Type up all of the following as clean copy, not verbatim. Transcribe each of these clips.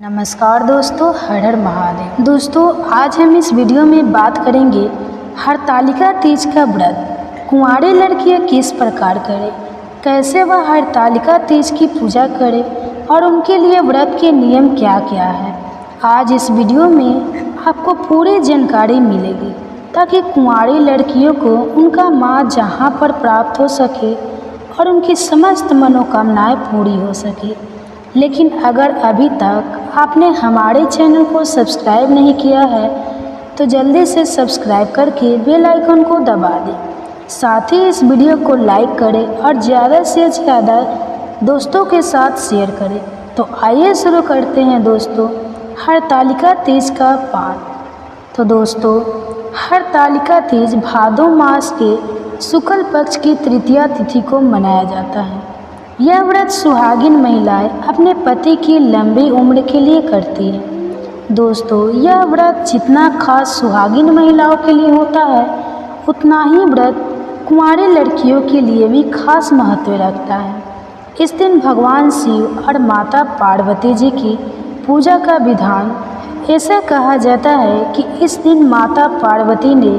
नमस्कार दोस्तों, हर हर महादेव। दोस्तों, आज हम इस वीडियो में बात करेंगे हरतालिका तीज का व्रत कुंवारी लड़कियां किस प्रकार करें, कैसे वह हरतालिका तीज की पूजा करें और उनके लिए व्रत के नियम क्या क्या है। आज इस वीडियो में आपको पूरी जानकारी मिलेगी ताकि कुंवारी लड़कियों को उनका माँ जहाँ पर प्राप्त हो सके और उनकी समस्त मनोकामनाएं पूरी हो सके। लेकिन अगर अभी तक आपने हमारे चैनल को सब्सक्राइब नहीं किया है तो जल्दी से सब्सक्राइब करके बेल आइकन को दबा दें। साथ ही इस वीडियो को लाइक करें और ज़्यादा से ज़्यादा दोस्तों के साथ शेयर करें। तो आइए शुरू करते हैं दोस्तों हरतालिका तीज का पाठ। तो दोस्तों, हरतालिका तीज भादो मास के शुक्ल पक्ष की तृतीया तिथि को मनाया जाता है। यह व्रत सुहागिन महिलाएं अपने पति की लंबी उम्र के लिए करती हैं। दोस्तों, यह व्रत जितना खास सुहागिन महिलाओं के लिए होता है उतना ही व्रत कुंवारी लड़कियों के लिए भी खास महत्व रखता है। इस दिन भगवान शिव और माता पार्वती जी की पूजा का विधान ऐसा कहा जाता है कि इस दिन माता पार्वती ने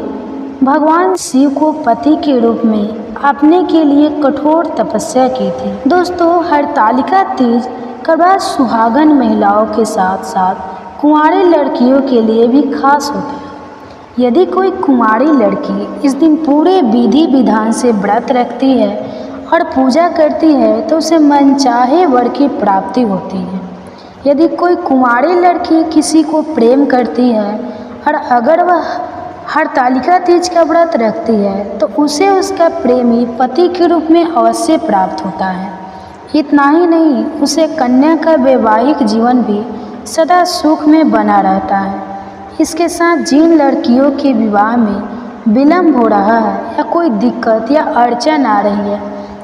भगवान शिव को पति के रूप में अपने के लिए कठोर तपस्या की थी। दोस्तों, हरतालिका तीज का व्रत सुहागन महिलाओं के साथ साथ कुंवारी लड़कियों के लिए भी खास होता है। यदि कोई कुंवारी लड़की इस दिन पूरे विधि विधान से व्रत रखती है और पूजा करती है तो उसे मनचाहे वर की प्राप्ति होती है। यदि कोई कुंवारी लड़की किसी को प्रेम करती है और अगर वह हरतालिका तीज का व्रत रखती है तो उसे उसका प्रेमी पति के रूप में अवश्य प्राप्त होता है। इतना ही नहीं, उसे कन्या का वैवाहिक जीवन भी सदा सुख में बना रहता है। इसके साथ जिन लड़कियों के विवाह में विलम्ब हो रहा है या कोई दिक्कत या अड़चन आ रही है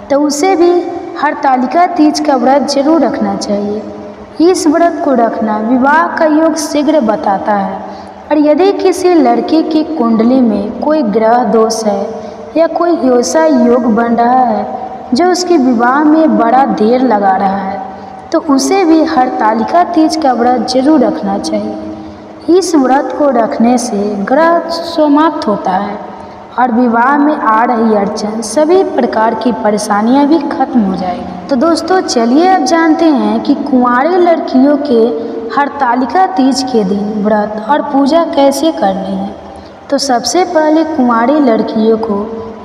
तो उसे भी हरतालिका तीज का व्रत जरूर रखना चाहिए। इस व्रत को रखना विवाह का योग शीघ्र बताता है। और यदि किसी लड़की की कुंडली में कोई ग्रह दोष है या कोई ऐसा योग बन रहा है जो उसके विवाह में बड़ा देर लगा रहा है तो उसे भी हरतालिका तीज का व्रत जरूर रखना चाहिए। इस व्रत को रखने से ग्रह समाप्त होता है और विवाह में आ रही अड़चन सभी प्रकार की परेशानियां भी खत्म हो जाएगी। तो दोस्तों, चलिए अब जानते हैं कि कुंवारी लड़कियों के हरतालिका तीज के दिन व्रत और पूजा कैसे करनी है। तो सबसे पहले कुंवारी लड़कियों को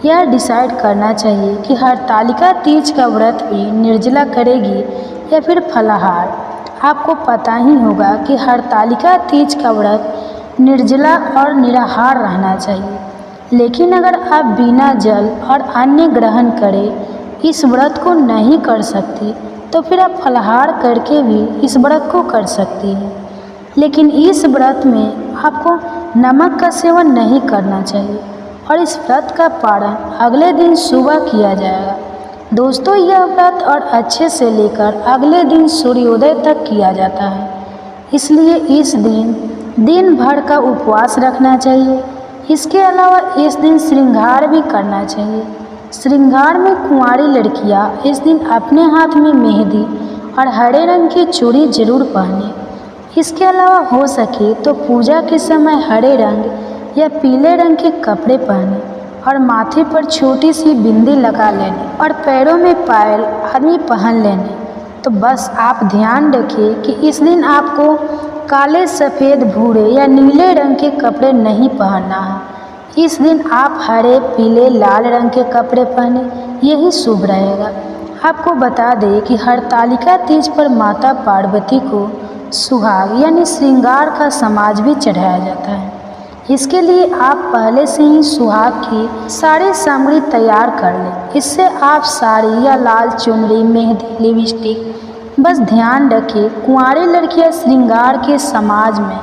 यह डिसाइड करना चाहिए कि हरतालिका तीज का व्रत भी निर्जला करेगी या फिर फलाहार। आपको पता ही होगा कि हरतालिका तीज का व्रत निर्जला और निराहार रहना चाहिए। लेकिन अगर आप बिना जल और अन्न ग्रहण करें इस व्रत को नहीं कर सकती तो फिर आप फलाहार करके भी इस व्रत को कर सकती हैं। लेकिन इस व्रत में आपको नमक का सेवन नहीं करना चाहिए और इस व्रत का पारण अगले दिन सुबह किया जाएगा। दोस्तों, यह व्रत और अच्छे से लेकर अगले दिन सूर्योदय तक किया जाता है, इसलिए इस दिन भर का उपवास रखना चाहिए। इसके अलावा इस दिन श्रृंगार भी करना चाहिए। श्रृंगार में कुंवारी लड़कियां इस दिन अपने हाथ में मेहंदी और हरे रंग की चूड़ी जरूर पहने। इसके अलावा हो सके तो पूजा के समय हरे रंग या पीले रंग के कपड़े पहने और माथे पर छोटी सी बिंदी लगा लेने और पैरों में पायल आदि पहन लेने। तो बस आप ध्यान रखिए कि इस दिन आपको काले, सफ़ेद, भूरे या नीले रंग के कपड़े नहीं पहनना है। इस दिन आप हरे, पीले, लाल रंग के कपड़े पहने, यही शुभ रहेगा। आपको बता दें कि हरतालिका तीज पर माता पार्वती को सुहाग यानी श्रृंगार का समाज भी चढ़ाया जाता है। इसके लिए आप पहले से ही सुहाग की सारी सामग्री तैयार कर लें। इससे आप साड़ी या लाल चुनरी, मेहंदी, लिपस्टिक, बस ध्यान रखिए कुंवारी लड़कियां श्रृंगार के समाज में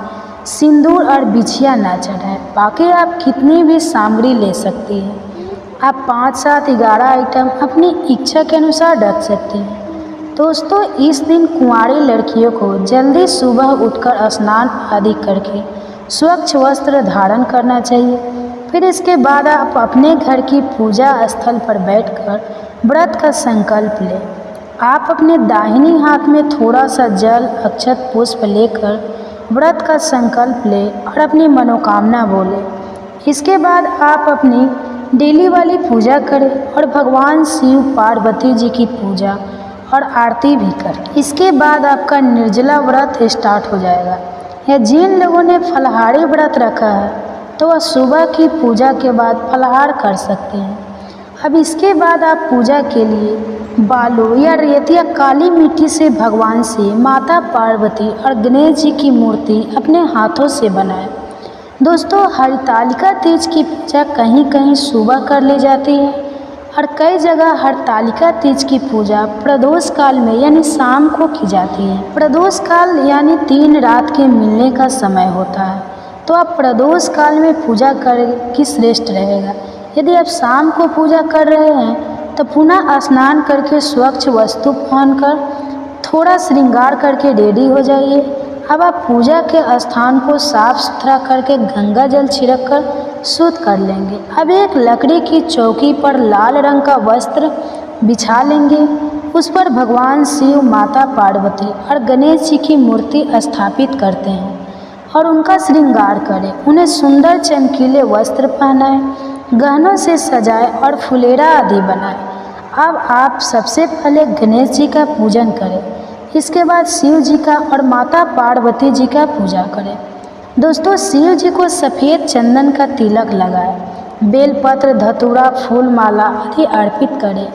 सिंदूर और बिछिया ना चढ़ाएं। बाकी आप कितनी भी सामग्री ले सकती हैं। आप 5, 7, 11 आइटम अपनी इच्छा के अनुसार रख सकती हैं। दोस्तों, इस दिन कुंवारी लड़कियों को जल्दी सुबह उठकर स्नान आदि करके स्वच्छ वस्त्र धारण करना चाहिए। फिर इसके बाद आप अपने घर की पूजा स्थल पर बैठकर व्रत का संकल्प लें। आप अपने दाहिनी हाथ में थोड़ा सा जल अक्षत पुष्प लेकर व्रत का संकल्प ले और अपनी मनोकामना बोले। इसके बाद आप अपनी डेली वाली पूजा करें और भगवान शिव पार्वती जी की पूजा और आरती भी करें। इसके बाद आपका निर्जला व्रत स्टार्ट हो जाएगा। या जिन लोगों ने फलाहारी व्रत रखा है तो वह सुबह की पूजा के बाद फलाहार कर सकते हैं। अब इसके बाद आप पूजा के लिए बालू या रेत या काली मिट्टी से भगवान से माता पार्वती और गणेश जी की मूर्ति अपने हाथों से बनाएं। दोस्तों, हरतालिका तीज की पूजा कहीं कहीं सुबह कर ली जाती है और कई जगह हरतालिका तीज की पूजा प्रदोष काल में यानी शाम को की जाती है। प्रदोष काल यानी 3 रात के मिलने का समय होता है, तो आप प्रदोष काल में पूजा करें कि श्रेष्ठ रहेगा। यदि आप शाम को पूजा कर रहे हैं तो पुनः स्नान करके स्वच्छ वस्त्र पहनकर थोड़ा श्रृंगार करके रेडी हो जाइए। अब आप पूजा के स्थान को साफ सुथरा करके गंगा जल छिड़क कर शुद्ध कर लेंगे। अब एक लकड़ी की चौकी पर लाल रंग का वस्त्र बिछा लेंगे। उस पर भगवान शिव, माता पार्वती और गणेश जी की मूर्ति स्थापित करते हैं और उनका श्रृंगार करें। उन्हें सुंदर चमकीले वस्त्र पहनाएं, गहनों से सजाएं और फुलेरा आदि बनाएं। अब आप सबसे पहले गणेश जी का पूजन करें। इसके बाद शिव जी का और माता पार्वती जी का पूजा करें। दोस्तों, शिव जी को सफ़ेद चंदन का तिलक लगाएं, बेलपत्र, धतूरा, फूल माला आदि अर्पित करें।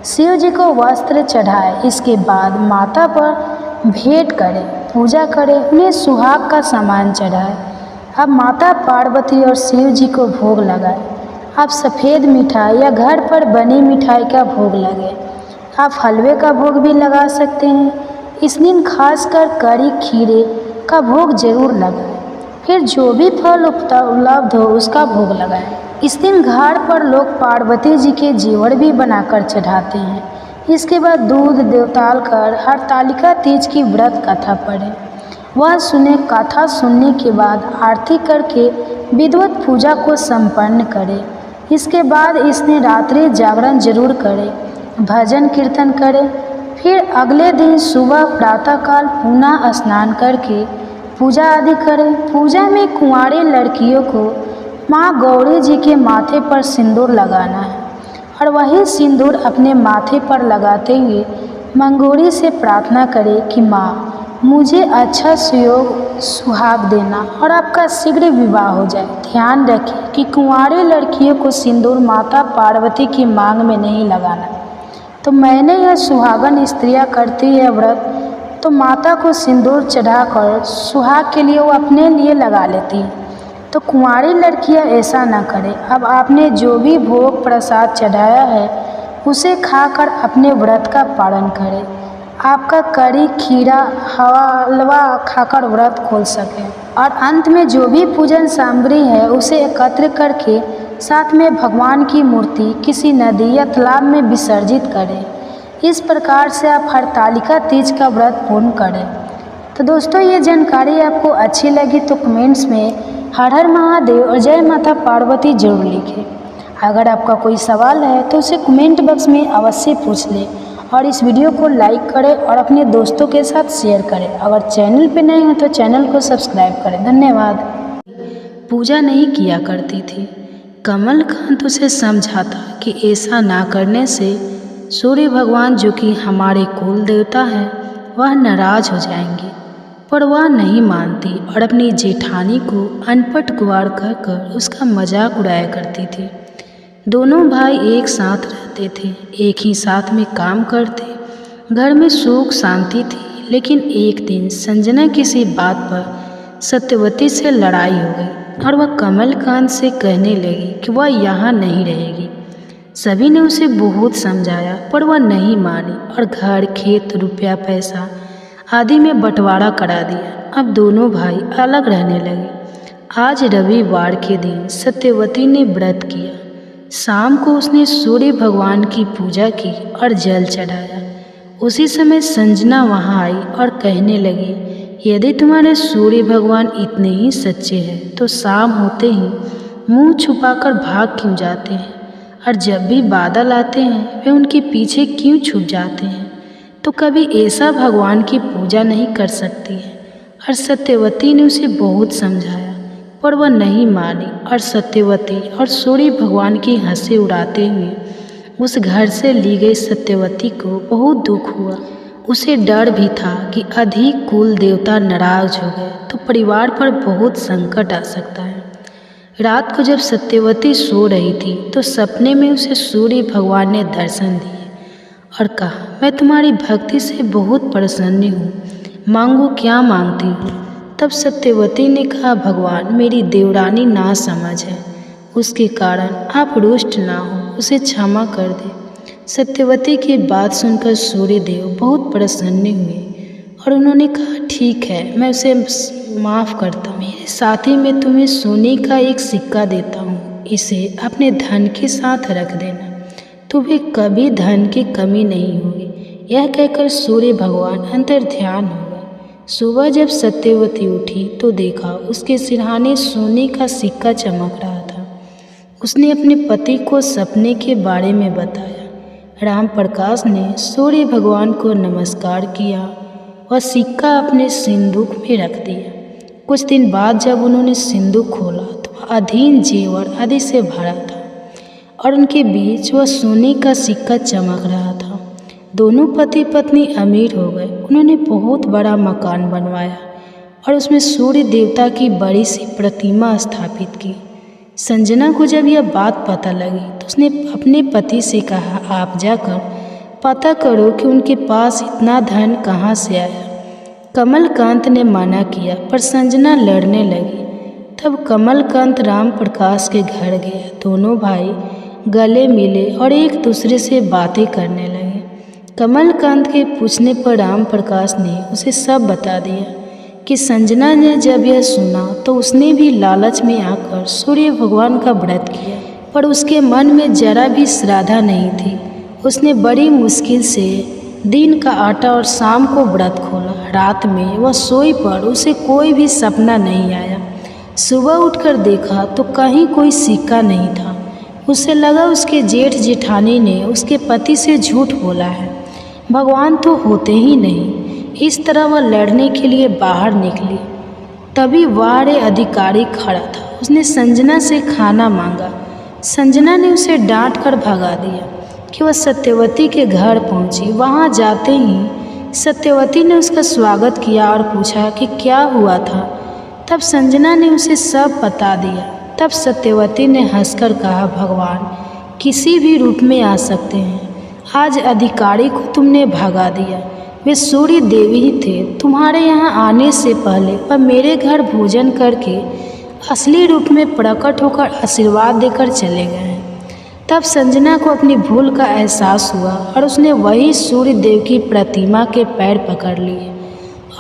शिव जी को वस्त्र चढ़ाएं। इसके बाद माता पर भेंट करें, पूजा करें, उन्हें सुहाग का सामान चढ़ाएं। अब माता पार्वती और शिव जी को भोग लगाएं। आप सफ़ेद मिठाई या घर पर बनी मिठाई का भोग लगाएं। आप हलवे का भोग भी लगा सकते हैं। इस दिन खासकर कड़ी खीरे का भोग जरूर लगाएं। फिर जो भी फल उपलब्ध हो उसका भोग लगाएं। इस दिन घाट पर लोग पार्वती जी के जेवर भी बनाकर चढ़ाते हैं। इसके बाद दूध देवताल कर हरतालिका तीज की व्रत कथा पढ़ें। वह सुने। कथा सुनने के बाद आरती करके विधिवत पूजा को संपन्न करें। इसके बाद इसने रात्रि जागरण जरूर करें, भजन कीर्तन करें। फिर अगले दिन सुबह प्रातःकाल पुनः स्नान करके पूजा आदि करें। पूजा में कुंवारी लड़कियों को माँ गौरी जी के माथे पर सिंदूर लगाना है और वही सिंदूर अपने माथे पर लगाते हुए मंगोरी से प्रार्थना करें कि माँ मुझे अच्छा सुहाग देना और आपका शीघ्र विवाह हो जाए। ध्यान रखें कि कुंवारी लड़कियों को सिंदूर माता पार्वती की मांग में नहीं लगाना। तो मैंने यह सुहागन स्त्रियां करती है व्रत, तो माता को सिंदूर चढ़ाकर सुहाग के लिए वो अपने लिए लगा लेती है। तो कुंवारी लड़कियां ऐसा ना करें। अब आपने जो भी भोग प्रसाद चढ़ाया है उसे खाकर अपने व्रत का पालन करें। आपका कड़ी खीरा हलवा खाकर व्रत खोल सकें। और अंत में जो भी पूजन सामग्री है उसे एकत्र करके साथ में भगवान की मूर्ति किसी नदी या तालाब में विसर्जित करें। इस प्रकार से आप हरतालिका तीज का व्रत पूर्ण करें। तो दोस्तों, ये जानकारी आपको अच्छी लगी तो कमेंट्स में हर हर महादेव और जय माता पार्वती जरूर लिखें। अगर आपका कोई सवाल है तो उसे कमेंट बॉक्स में अवश्य पूछ लें और इस वीडियो को लाइक करें और अपने दोस्तों के साथ शेयर करें। अगर चैनल पे नए हैं तो चैनल को सब्सक्राइब करें। धन्यवाद। पूजा नहीं किया करती थी। कमलकांत उसे समझाता कि ऐसा ना करने से सूर्य भगवान जो कि हमारे कुल देवता हैं वह नाराज हो जाएंगे, पर वह नहीं मानती और अपनी जेठानी को अनपढ़ गुआर कहकर उसका मजाक उड़ाया करती थी। दोनों भाई एक साथ रहते थे, एक ही साथ में काम करते, घर में सुख शांति थी। लेकिन एक दिन संजना किसी बात पर सत्यवती से लड़ाई हो गई और वह कमलकांत से कहने लगी कि वह यहाँ नहीं रहेगी। सभी ने उसे बहुत समझाया पर वह नहीं मानी और घर, खेत, रुपया, पैसा आदि में बंटवारा करा दिया। अब दोनों भाई अलग रहने लगे। आज रविवार के दिन सत्यवती ने व्रत किया। शाम को उसने सूर्य भगवान की पूजा की और जल चढ़ाया। उसी समय संजना वहाँ आई और कहने लगी, यदि तुम्हारे सूर्य भगवान इतने ही सच्चे हैं तो शाम होते ही मुंह छुपाकर भाग क्यों जाते हैं, और जब भी बादल आते हैं वे उनके पीछे क्यों छुप जाते हैं। तो कभी ऐसा भगवान की पूजा नहीं कर सकती है। और सत्यवती ने उसे बहुत समझाया पर वह नहीं मानी। और सत्यवती और सूर्य भगवान की हंसी उड़ाते हुए उस घर से ली गई सत्यवती को बहुत दुख हुआ। उसे डर भी था कि अधिक कुल देवता नाराज हो गए तो परिवार पर बहुत संकट आ सकता है। रात को जब सत्यवती सो रही थी तो सपने में उसे सूर्य भगवान ने दर्शन दिए और कहा, मैं तुम्हारी भक्ति से बहुत प्रसन्न हूँ, मांगो क्या मांगती हो। तब सत्यवती ने कहा, भगवान मेरी देवरानी नासमझ है, उसके कारण आप रुष्ट ना हो, उसे क्षमा कर दे। सत्यवती की बात सुनकर सूर्यदेव बहुत प्रसन्न हुए और उन्होंने कहा, ठीक है, मैं उसे माफ़ करता हूँ। मेरे साथी में तुम्हें सोने का एक सिक्का देता हूँ, इसे अपने धन के साथ रख देना, तुम्हें कभी धन की कमी नहीं होगी। यह कहकर सूर्य भगवान अंतर ध्यान हो गए। सुबह जब सत्यवती उठी तो देखा उसके सिरहाने सोने का सिक्का चमक रहा था। उसने अपने पति को सपने के बारे में बताया। राम प्रकाश ने सूर्य भगवान को नमस्कार किया और सिक्का अपने सिंदूक में रख दिया। कुछ दिन बाद जब उन्होंने सिंदूक खोला तो वह अधीन जेवर आदि से भरा था और उनके बीच वह सोने का सिक्का चमक रहा था। दोनों पति पत्नी अमीर हो गए। उन्होंने बहुत बड़ा मकान बनवाया और उसमें सूर्य देवता की बड़ी सी प्रतिमा स्थापित की। संजना को जब यह बात पता लगी तो उसने अपने पति से कहा, आप जाकर पता करो कि उनके पास इतना धन कहाँ से आया। कमलकांत ने मना किया पर संजना लड़ने लगी। तब कमलकांत राम प्रकाश के घर गया। दोनों भाई गले मिले और एक दूसरे से बातें करने लगे। कमलकांत के पूछने पर राम प्रकाश ने उसे सब बता दिया कि संजना ने जब यह सुना तो उसने भी लालच में आकर सूर्य भगवान का व्रत किया, पर उसके मन में जरा भी श्रद्धा नहीं थी। उसने बड़ी मुश्किल से दिन का आटा और शाम को व्रत खोला। रात में वह सोई पर उसे कोई भी सपना नहीं आया। सुबह उठकर देखा तो कहीं कोई सिक्का नहीं था। उसे लगा उसके जेठ जेठानी ने उसके पति से झूठ बोला है, भगवान तो होते ही नहीं। इस तरह वह लड़ने के लिए बाहर निकली। तभी वारे अधिकारी खड़ा था। उसने संजना से खाना मांगा। संजना ने उसे डांट कर भगा दिया कि वह सत्यवती के घर पहुंची। वहां जाते ही सत्यवती ने उसका स्वागत किया और पूछा कि क्या हुआ था। तब संजना ने उसे सब बता दिया। तब सत्यवती ने हंसकर कहा, भगवान किसी भी रूप में आ सकते हैं। आज अधिकारी को तुमने भगा दिया, वे सूर्य देवी ही थे। तुम्हारे यहाँ आने से पहले वह मेरे घर भोजन करके असली रूप में प्रकट होकर आशीर्वाद देकर चले गए हैं। तब संजना को अपनी भूल का एहसास हुआ और उसने वही सूर्य देव की प्रतिमा के पैर पकड़ लिए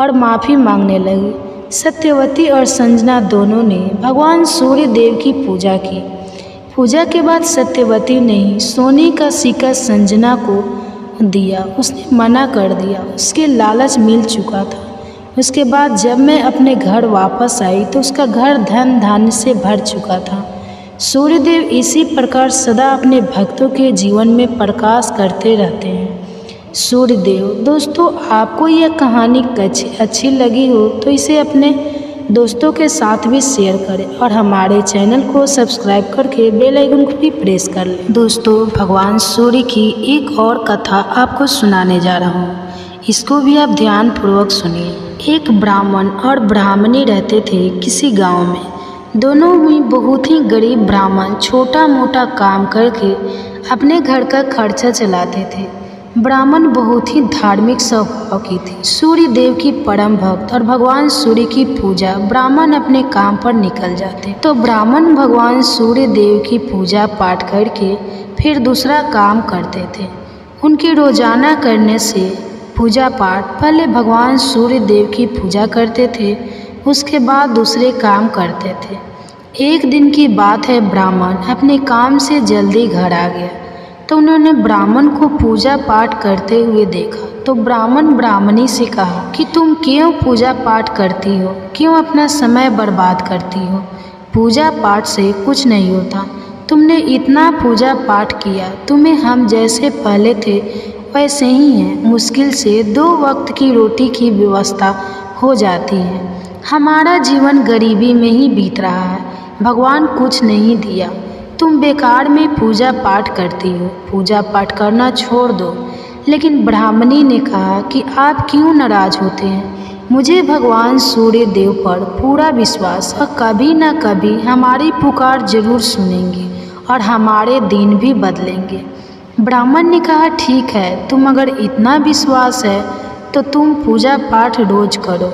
और माफ़ी मांगने लगी। सत्यवती और संजना दोनों ने भगवान सूर्य देव की पूजा की। पूजा के बाद सत्यवती ने ही सोने का सिक्का संजना को दिया। उसने मना कर दिया, उसके लालच मिल चुका था। उसके बाद जब मैं अपने घर वापस आई तो उसका घर धन धान्य से भर चुका था। सूर्यदेव इसी प्रकार सदा अपने भक्तों के जीवन में प्रकाश करते रहते हैं। सूर्यदेव। दोस्तों, आपको यह कहानी अच्छी लगी हो तो इसे अपने दोस्तों के साथ भी शेयर करें और हमारे चैनल को सब्सक्राइब करके बेल आइकन को भी प्रेस कर लें। दोस्तों, भगवान सूर्य की एक और कथा आपको सुनाने जा रहा हूँ, इसको भी आप ध्यानपूर्वक सुनिए। एक ब्राह्मण और ब्राह्मणी रहते थे किसी गांव में। दोनों ही बहुत ही गरीब ब्राह्मण छोटा मोटा काम करके अपने घर का खर्चा चलाते थे। ब्राह्मण बहुत ही धार्मिक स्वभाव की थी। सूर्य देव की परम भक्त और भगवान सूर्य की पूजा ब्राह्मण अपने काम पर निकल जाते तो ब्राह्मण भगवान सूर्य देव की पूजा पाठ करके फिर दूसरा काम करते थे। उनके रोजाना करने से पूजा पाठ, पहले भगवान सूर्य देव की पूजा करते थे, उसके बाद दूसरे काम करते थे। एक दिन की बात है, ब्राह्मण अपने काम से जल्दी घर आ गया तो उन्होंने ब्राह्मण को पूजा पाठ करते हुए देखा तो ब्राह्मण ब्राह्मणी से कहा कि तुम क्यों पूजा पाठ करती हो, क्यों अपना समय बर्बाद करती हो। पूजा पाठ से कुछ नहीं होता, तुमने इतना पूजा पाठ किया, तुम्हें हम जैसे पहले थे वैसे ही हैं, मुश्किल से 2 वक्त की रोटी की व्यवस्था हो जाती है। हमारा जीवन गरीबी में ही बीत रहा है, भगवान कुछ नहीं दिया। तुम बेकार में पूजा पाठ करती हो, पूजा पाठ करना छोड़ दो। लेकिन ब्राह्मणी ने कहा कि आप क्यों नाराज होते हैं? मुझे भगवान सूर्य देव पर पूरा विश्वास है, कभी न कभी हमारी पुकार जरूर सुनेंगे और हमारे दिन भी बदलेंगे। ब्राह्मण ने कहा, ठीक है, तुम अगर इतना विश्वास है तो तुम पूजा पाठ रोज करो।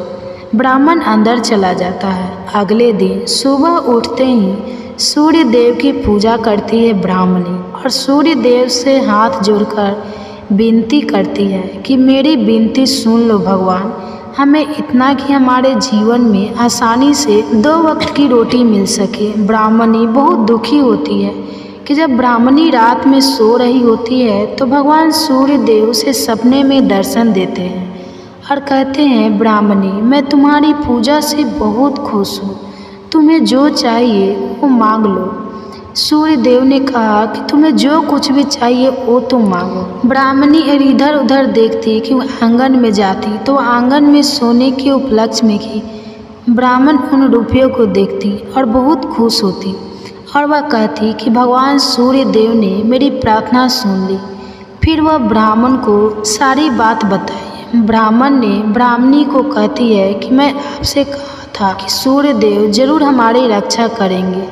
ब्राह्मण अंदर चला जाता है। अगले दिन सुबह उठते ही सूर्य देव की पूजा करती है ब्राह्मणी और सूर्य देव से हाथ जोड़कर विनती करती है कि मेरी विनती सुन लो भगवान, हमें इतना कि हमारे जीवन में आसानी से 2 वक्त की रोटी मिल सके। ब्राह्मणी बहुत दुखी होती है कि जब ब्राह्मणी रात में सो रही होती है तो भगवान सूर्य देव उसे सपने में दर्शन देते हैं और कहते हैं, ब्राह्मणी, मैं तुम्हारी पूजा से बहुत खुश हूँ, तुम्हें जो चाहिए वो मांग लो। सूर्य देव ने कहा कि तुम्हें जो कुछ भी चाहिए वो तुम मांगो। ब्राह्मणी इधर उधर देखती कि वह आंगन में जाती तो आंगन में सोने के उपलक्ष्य में की ब्राह्मण उन रुपयों को देखती और बहुत खुश होती और वह कहती कि भगवान सूर्य देव ने मेरी प्रार्थना सुन ली। फिर वह ब्राह्मण को सारी बात बताई। ब्राह्मण ने ब्राह्मणी को कहती है कि मैं आपसे कहा था कि सूर्य देव जरूर हमारी रक्षा करेंगे।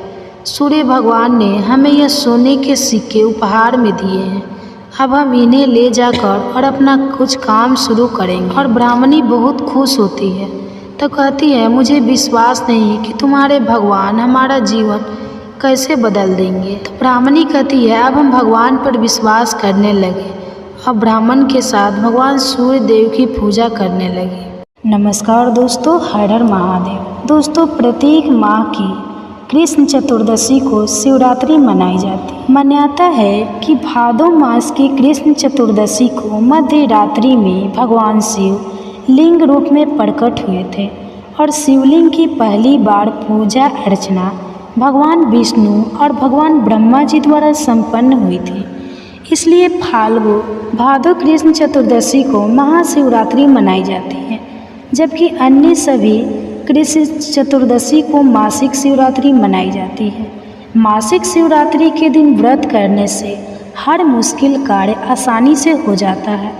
सूर्य भगवान ने हमें यह सोने के सिक्के उपहार में दिए हैं, अब हम इन्हें ले जाकर और अपना कुछ काम शुरू करेंगे। और ब्राह्मणी बहुत खुश होती है तो कहती है, मुझे विश्वास नहीं कि तुम्हारे भगवान हमारा जीवन कैसे बदल देंगे। तो ब्राह्मणी कहती है, अब हम भगवान पर विश्वास करने लगे और ब्राह्मण के साथ भगवान सूर्य देव की पूजा करने लगे। नमस्कार दोस्तों, हर हर महादेव। दोस्तों, प्रत्येक माह की कृष्ण चतुर्दशी को शिवरात्रि मनाई जाती है। मान्यता है कि भादो मास की कृष्ण चतुर्दशी को मध्य रात्रि में भगवान शिव लिंग रूप में प्रकट हुए थे और शिवलिंग की पहली बार पूजा अर्चना भगवान विष्णु और भगवान ब्रह्मा जी द्वारा संपन्न हुई थी। इसलिए फाल्गु भादो कृष्ण चतुर्दशी को महाशिवरात्रि मनाई जाती है, जबकि अन्य सभी कृष्ण चतुर्दशी को मासिक शिवरात्रि मनाई जाती है। मासिक शिवरात्रि के दिन व्रत करने से हर मुश्किल कार्य आसानी से हो जाता है।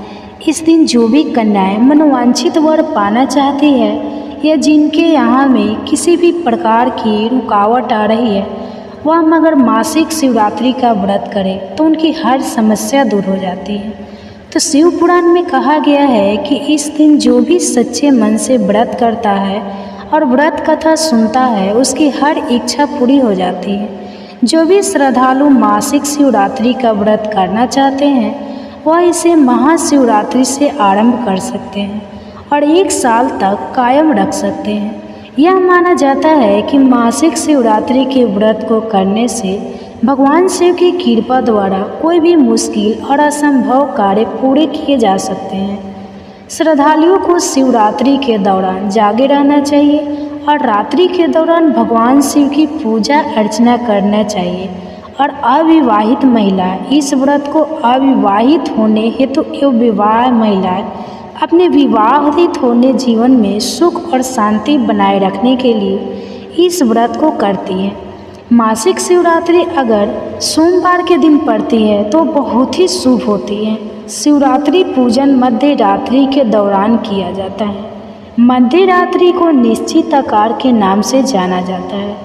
इस दिन जो भी कन्याएं मनोवांछित वर पाना चाहती है या जिनके यहाँ में किसी भी प्रकार की रुकावट आ रही है, वह मगर मासिक शिवरात्रि का व्रत करे तो उनकी हर समस्या दूर हो जाती है। तो शिव पुराण में कहा गया है कि इस दिन जो भी सच्चे मन से व्रत करता है और व्रत कथा सुनता है, उसकी हर इच्छा पूरी हो जाती है। जो भी श्रद्धालु मासिक शिवरात्रि का व्रत करना चाहते हैं वह इसे महाशिवरात्रि से आरंभ कर सकते हैं और 1 साल तक कायम रख सकते हैं। यह माना जाता है कि मासिक शिवरात्रि के व्रत को करने से भगवान शिव की कृपा द्वारा कोई भी मुश्किल और असंभव कार्य पूरे किए जा सकते हैं। श्रद्धालुओं को शिवरात्रि के दौरान जागे रहना चाहिए और रात्रि के दौरान भगवान शिव की पूजा अर्चना करना चाहिए। और अविवाहित महिला इस व्रत को अविवाहित होने हेतु एवं विवाह महिलाएं अपने विवाहित होने जीवन में सुख और शांति बनाए रखने के लिए इस व्रत को करती है। मासिक शिवरात्रि अगर सोमवार के दिन पड़ती है तो बहुत ही शुभ होती है। शिवरात्रि पूजन मध्य रात्रि के दौरान किया जाता है। मध्य रात्रि को निश्चित आकार के नाम से जाना जाता है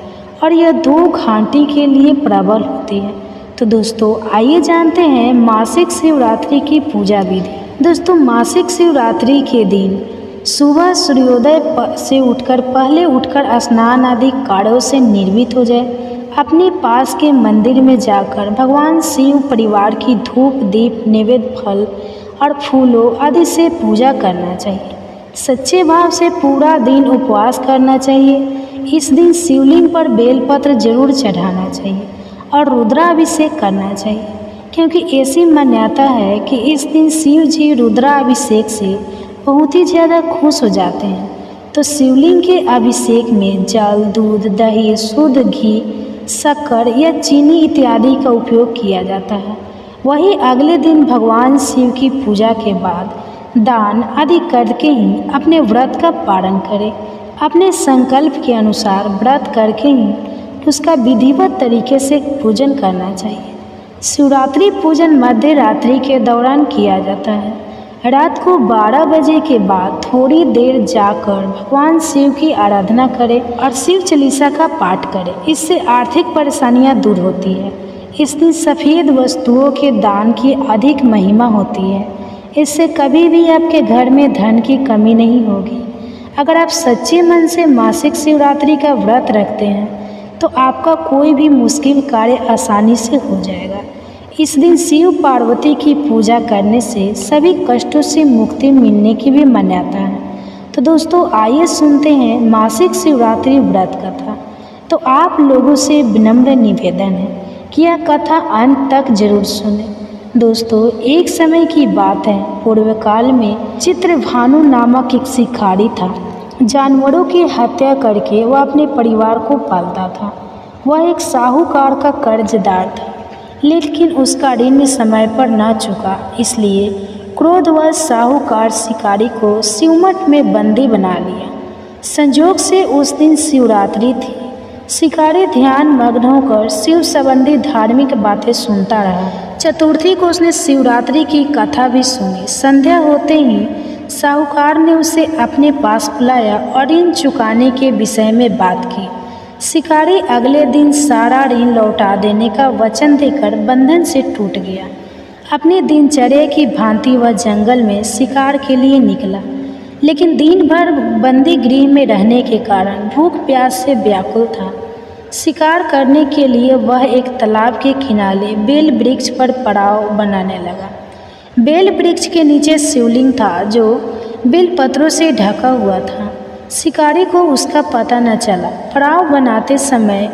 और यह 2 घंटे के लिए प्रबल होती है। तो दोस्तों, आइए जानते हैं मासिक शिवरात्रि की पूजा विधि। दोस्तों, मासिक शिवरात्रि के दिन सुबह सूर्योदय से उठकर स्नान आदि कार्यों से निर्मित हो जाए। अपने पास के मंदिर में जाकर भगवान शिव परिवार की धूप दीप नैवेद्य फल और फूलों आदि से पूजा करना चाहिए। सच्चे भाव से पूरा दिन उपवास करना चाहिए। इस दिन शिवलिंग पर बेलपत्र जरूर चढ़ाना चाहिए और रुद्राभिषेक करना चाहिए, क्योंकि ऐसी मान्यता है कि इस दिन शिव जी रुद्राभिषेक से बहुत ही ज़्यादा खुश हो जाते हैं। तो शिवलिंग के अभिषेक में जल, दूध, दही, शुद्ध घी, शक्कर या चीनी इत्यादि का उपयोग किया जाता है। वही अगले दिन भगवान शिव की पूजा के बाद दान आदि करके ही अपने व्रत का पालन करें। अपने संकल्प के अनुसार व्रत करके ही उसका विधिवत तरीके से पूजन करना चाहिए। शिवरात्रि पूजन मध्य रात्रि के दौरान किया जाता है। रात को 12 बजे के बाद थोड़ी देर जाकर भगवान शिव की आराधना करें और शिव चालीसा का पाठ करें। इससे आर्थिक परेशानियां दूर होती है। इस दिन सफ़ेद वस्तुओं के दान की अधिक महिमा होती है। इससे कभी भी आपके घर में धन की कमी नहीं होगी। अगर आप सच्चे मन से मासिक शिवरात्रि का व्रत रखते हैं तो आपका कोई भी मुश्किल कार्य आसानी से हो जाएगा। इस दिन शिव पार्वती की पूजा करने से सभी कष्टों से मुक्ति मिलने की भी मान्यता है। तो दोस्तों आइए सुनते हैं मासिक शिवरात्रि व्रत कथा। तो आप लोगों से विनम्र निवेदन है कि यह कथा अंत तक जरूर सुनें। दोस्तों एक समय की बात है, पूर्व काल में चित्रभानु नामक एक शिकारी था। जानवरों की हत्या करके वह अपने परिवार को पालता था। वह एक साहूकार का कर्जदार था, लेकिन उसका ऋण समय पर न चुका। इसलिए क्रोधवश साहूकार शिकारी को शिवमठ में बंदी बना लिया। संजोग से उस दिन शिवरात्रि थी। शिकारी ध्यान मग्न होकर शिव संबंधी धार्मिक बातें सुनता रहा। चतुर्थी को उसने शिवरात्रि की कथा भी सुनी। संध्या होते ही साहूकार ने उसे अपने पास बुलाया और ऋण चुकाने के विषय में बात की। शिकारी अगले दिन सारा ऋण लौटा देने का वचन देकर बंधन से टूट गया। अपनी दिनचर्या की भांति वह जंगल में शिकार के लिए निकला, लेकिन दिन भर बंदी गृह में रहने के कारण भूख प्यास से व्याकुल था। शिकार करने के लिए वह एक तालाब के किनारे बेल वृक्ष पर पड़ाव बनाने लगा। बेल वृक्ष के नीचे शिवलिंग था जो बेल पत्रों से ढका हुआ था। शिकारी को उसका पता न चला। पड़ाव बनाते समय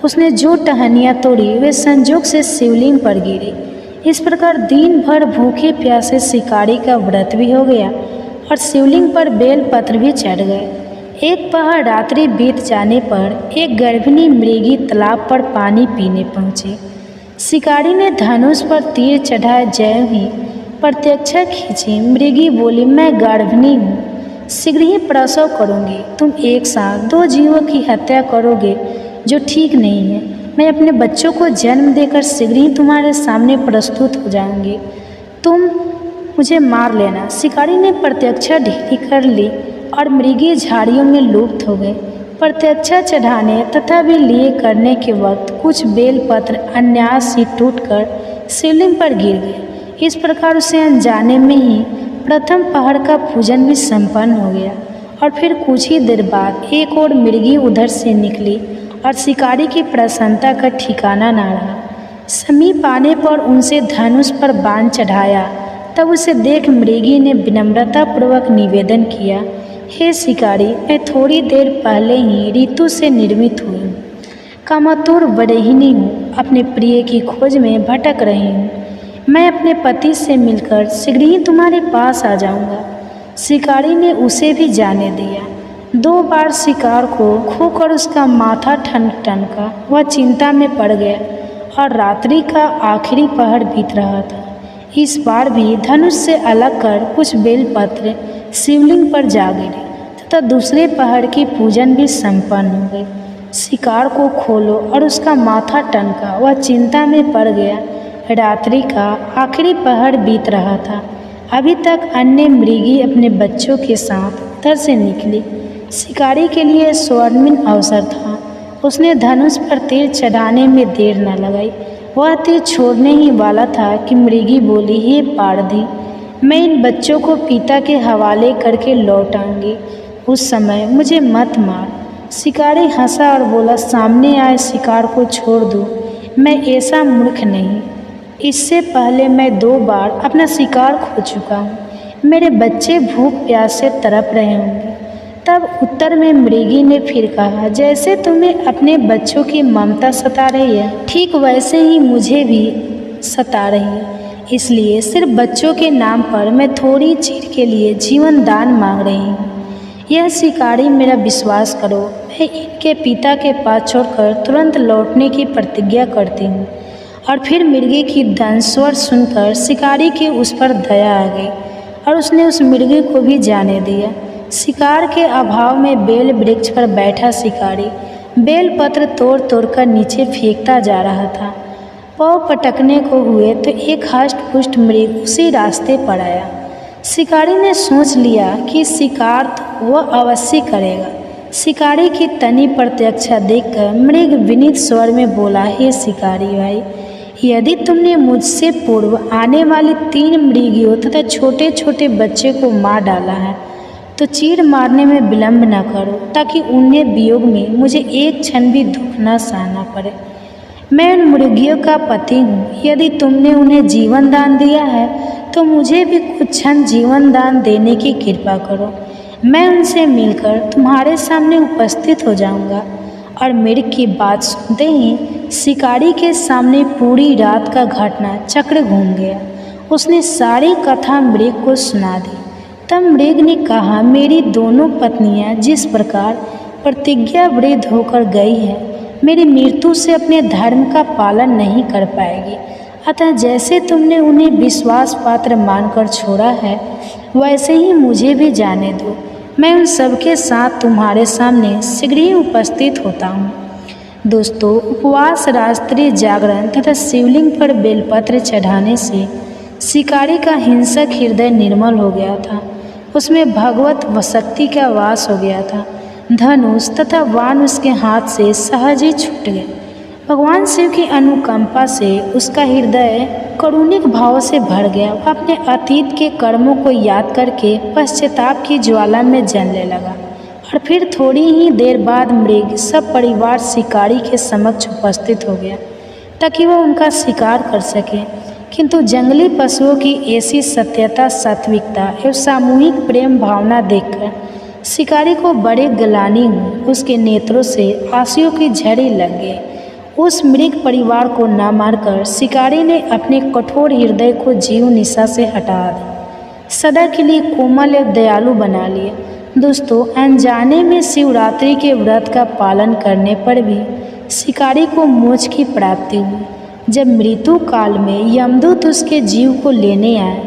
उसने जो टहनियाँ तोड़ी वे संजोग से शिवलिंग पर गिरी। इस प्रकार दिन भर भूखे प्यासे शिकारी का व्रत भी हो गया और शिवलिंग पर बेल पत्र भी चढ़ गए। एक पहर रात्रि बीत जाने पर एक गर्भिणी मृगी तालाब पर पानी पीने पहुँची। शिकारी ने धनुष पर तीर चढ़ाए जय ही प्रत्यक्षा खींची। मृगी बोली, मैं गर्भिणी हूँ, शीघ्र ही प्रसव करूँगी। तुम एक साथ 2 जीवों की हत्या करोगे जो ठीक नहीं है। मैं अपने बच्चों को जन्म देकर शीघ्र ही तुम्हारे सामने प्रस्तुत हो जाऊँगी। तुम मुझे मार लेना। शिकारी ने प्रत्यक्षा ढीली कर ली और मृगी झाड़ियों में लुप्त हो गए। प्रत्यक्षा चढ़ाने तथा भी लिए करने के वक्त कुछ बेलपत्र अन्यास ही टूटकर शिवलिंग पर गिर गए। इस प्रकार उसे अनजाने में ही प्रथम पहर का पूजन भी संपन्न हो गया। और फिर कुछ ही देर बाद एक और मृगी उधर से निकली और शिकारी की प्रसन्नता का ठिकाना न रहा। समीप आने पर उनसे धनुष पर बाण चढ़ाया। तब उसे देख मृगी ने विनम्रतापूर्वक निवेदन किया, हे शिकारी, मैं थोड़ी देर पहले ही ऋतु से निर्मित हुई हूँ। कामातुर बड़हिनी हूँ, अपने प्रिय की खोज में भटक रही हूँ। मैं अपने पति से मिलकर शीघ्र ही तुम्हारे पास आ जाऊँगा। शिकारी ने उसे भी जाने दिया। 2 बार शिकार को खोकर उसका माथा ठनका। वह चिंता में पड़ गया और रात्रि का आखिरी पहर बीत रहा था। इस बार भी धनुष से अलग कर कुछ बेलपत्र शिवलिंग पर जा गिरे तथा दूसरे पहर की पूजन भी संपन्न हो गई। शिकार को खोलो और उसका माथा टनका। वह चिंता में पड़ गया। रात्रि का आखिरी पहर बीत रहा था। अभी तक अन्य मृगी अपने बच्चों के साथ उधर से निकली। शिकारी के लिए स्वर्णिम अवसर था। उसने धनुष पर तीर चढ़ाने में देर न लगाई। वह तीर छोड़ने ही वाला था कि मृगी बोली, हे पारधी, मैं इन बच्चों को पिता के हवाले करके लौट आऊँगी। उस समय मुझे मत मार। शिकारी हंसा और बोला, सामने आए शिकार को छोड़ दो, मैं ऐसा मूर्ख नहीं। इससे पहले मैं 2 बार अपना शिकार खो चुका हूँ। मेरे बच्चे भूख प्यास से तड़प रहे होंगे। तब उत्तर में मृगी ने फिर कहा, जैसे तुम्हें अपने बच्चों की ममता सता रही है, ठीक वैसे ही मुझे भी सता रही है। इसलिए सिर्फ बच्चों के नाम पर मैं थोड़ी चीर के लिए जीवन दान मांग रही हूँ। यह शिकारी, मेरा विश्वास करो, मैं इनके पिता के पास छोड़कर तुरंत लौटने की प्रतिज्ञा करती हूँ। और फिर मृगे की दंस्वर सुनकर शिकारी के उस पर दया आ गई और उसने उस मृगे को भी जाने दिया। शिकार के अभाव में बेल वृक्ष पर बैठा शिकारी बेल पत्र तोड़ तोड़ कर नीचे फेंकता जा रहा था। पाँव पटकने को हुए तो एक हष्ट पुष्ट मृग उसी रास्ते पर आया। शिकारी ने सोच लिया कि शिकार तो वह अवश्य करेगा। शिकारी की तनी प्रत्यक्षा देखकर मृग विनीत स्वर में बोला, हे शिकारी भाई, यदि तुमने मुझसे पूर्व आने वाली 3 मृगियों तथा छोटे छोटे बच्चे को मार डाला है तो चीर मारने में विलंब न करो, ताकि उन्हें वियोग में मुझे एक क्षण भी दुख न सहना पड़े। मैं उन मृगियों का पति हूँ। यदि तुमने उन्हें जीवन दान दिया है तो मुझे भी कुछ क्षण जीवन दान देने की कृपा करो। मैं उनसे मिलकर तुम्हारे सामने उपस्थित हो जाऊंगा। और मृग की बात सुनते ही शिकारी के सामने पूरी रात का घटना चक्र घूम गया। उसने सारी कथा मृग को सुना दी। तब मृग ने कहा, मेरी दोनों पत्नियां जिस प्रकार प्रतिज्ञाबद्ध होकर गई है, मेरी मृत्यु से अपने धर्म का पालन नहीं कर पाएगी। अतः जैसे तुमने उन्हें विश्वास पात्र मानकर छोड़ा है, वैसे ही मुझे भी जाने दो। मैं उन सबके साथ तुम्हारे सामने शीघ्र ही उपस्थित होता हूँ। दोस्तों, उपवास, रात्रि जागरण तथा शिवलिंग पर बेलपत्र चढ़ाने से शिकारी का हिंसक हृदय निर्मल हो गया था। उसमें भगवत शक्ति का वास हो गया था। धनुष तथा बाण उसके हाथ से सहज ही छूट गए। भगवान शिव की अनुकंपा से उसका हृदय करुणिक भाव से भर गया। वह अपने अतीत के कर्मों को याद करके पश्चाताप की ज्वाला में जलने लगा। और फिर थोड़ी ही देर बाद मृग सब परिवार शिकारी के समक्ष उपस्थित हो गया ताकि वह उनका शिकार कर सके। किंतु जंगली पशुओं की ऐसी सत्यता, सात्विकता एवं सामूहिक प्रेम भावना देखकर शिकारी को बड़े ग्लानि हुई। उसके नेत्रों से आंसुओं की झड़ी लग गई। उस मृग परिवार को न मारकर शिकारी ने अपने कठोर हृदय को जीव निशा से हटा दिया, सदा के लिए कोमल एवं दयालु बना लिया। दोस्तों, अनजाने में शिवरात्रि के व्रत का पालन करने पर भी शिकारी को मोक्ष की प्राप्ति हुई। जब मृत्यु काल में यमदूत उसके जीव को लेने आए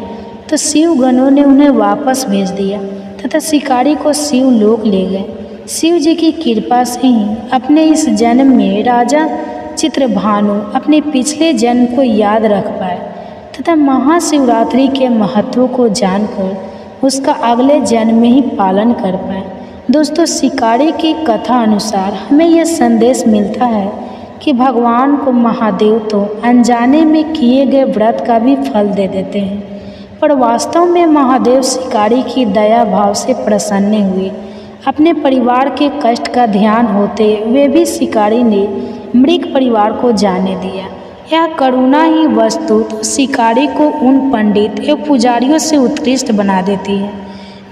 तो शिवगणों ने उन्हें वापस भेज दिया तथा शिकारी को शिवलोक ले गए। शिव जी की कृपा से ही अपने इस जन्म में राजा चित्रभानु अपने पिछले जन्म को याद रख पाए तथा महाशिवरात्रि के महत्व को जानकर उसका अगले जन्म में ही पालन कर पाए। दोस्तों, शिकारी की कथा अनुसार हमें यह संदेश मिलता है कि भगवान को महादेव तो अनजाने में किए गए व्रत का भी फल दे देते हैं, पर वास्तव में महादेव शिकारी की दया भाव से प्रसन्न हुए। अपने परिवार के कष्ट का ध्यान होते हुए भी शिकारी ने मृग परिवार को जाने दिया। यह करुणा ही वस्तु तो शिकारी को उन पंडित एवं पुजारियों से उत्कृष्ट बना देती है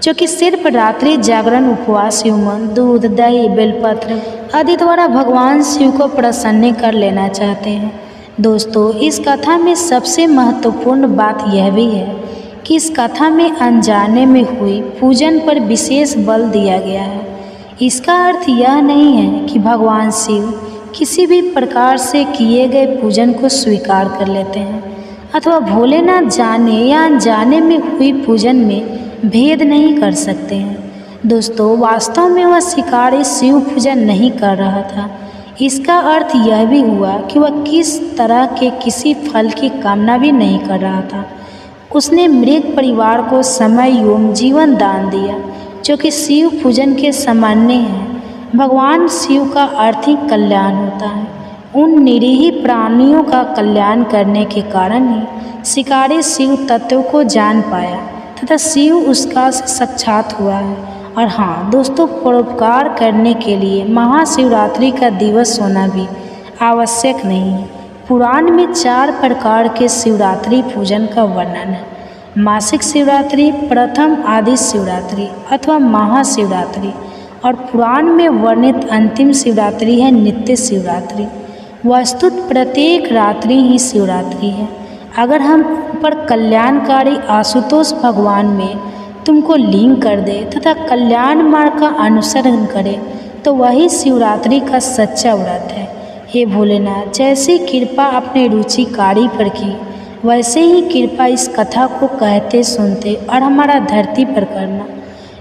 जो कि सिर्फ रात्रि जागरण, उपवास, युमन, दूध, दही, बेलपत्र आदि द्वारा भगवान शिव को प्रसन्न कर लेना चाहते हैं। दोस्तों, इस कथा में सबसे महत्वपूर्ण बात यह भी है कि इस कथा में अनजाने में हुई पूजन पर विशेष बल दिया गया है। इसका अर्थ यह नहीं है कि भगवान शिव किसी भी प्रकार से किए गए पूजन को स्वीकार कर लेते हैं अथवा भोलेनाथ जाने या अनजाने में हुई पूजन में भेद नहीं कर सकते हैं। दोस्तों, वास्तव में वह शिकारी शिव पूजन नहीं कर रहा था। इसका अर्थ यह भी हुआ कि वह किस तरह के किसी फल की कामना भी नहीं कर रहा था। उसने मृग परिवार को समय एवं जीवन दान दिया जो कि शिव पूजन के सामान्य है। भगवान शिव का अर्थ ही कल्याण होता है। उन निरीह प्राणियों का कल्याण करने के कारण ही शिकारी शिव तत्व को जान पाया तथा शिव उसका साक्षात हुआ है। और हाँ दोस्तों, परोपकार करने के लिए महाशिवरात्रि का दिवस होना भी आवश्यक नहीं है। पुराण में 4 प्रकार के शिवरात्रि पूजन का वर्णन है। मासिक शिवरात्रि, प्रथम आदि शिवरात्रि अथवा महाशिवरात्रि, और पुराण में वर्णित अंतिम शिवरात्रि है नित्य शिवरात्रि। वस्तुत प्रत्येक रात्रि ही शिवरात्रि है। अगर हम पर कल्याणकारी आशुतोष भगवान में तुमको लीन कर दे तथा कल्याण मार्ग का अनुसरण करे तो वही शिवरात्रि का सच्चा व्रत है। हे भोलेनाथ, जैसी कृपा आपने रुचिकारी पर की, वैसे ही कृपा इस कथा को कहते सुनते और हमारा धरती पर करना।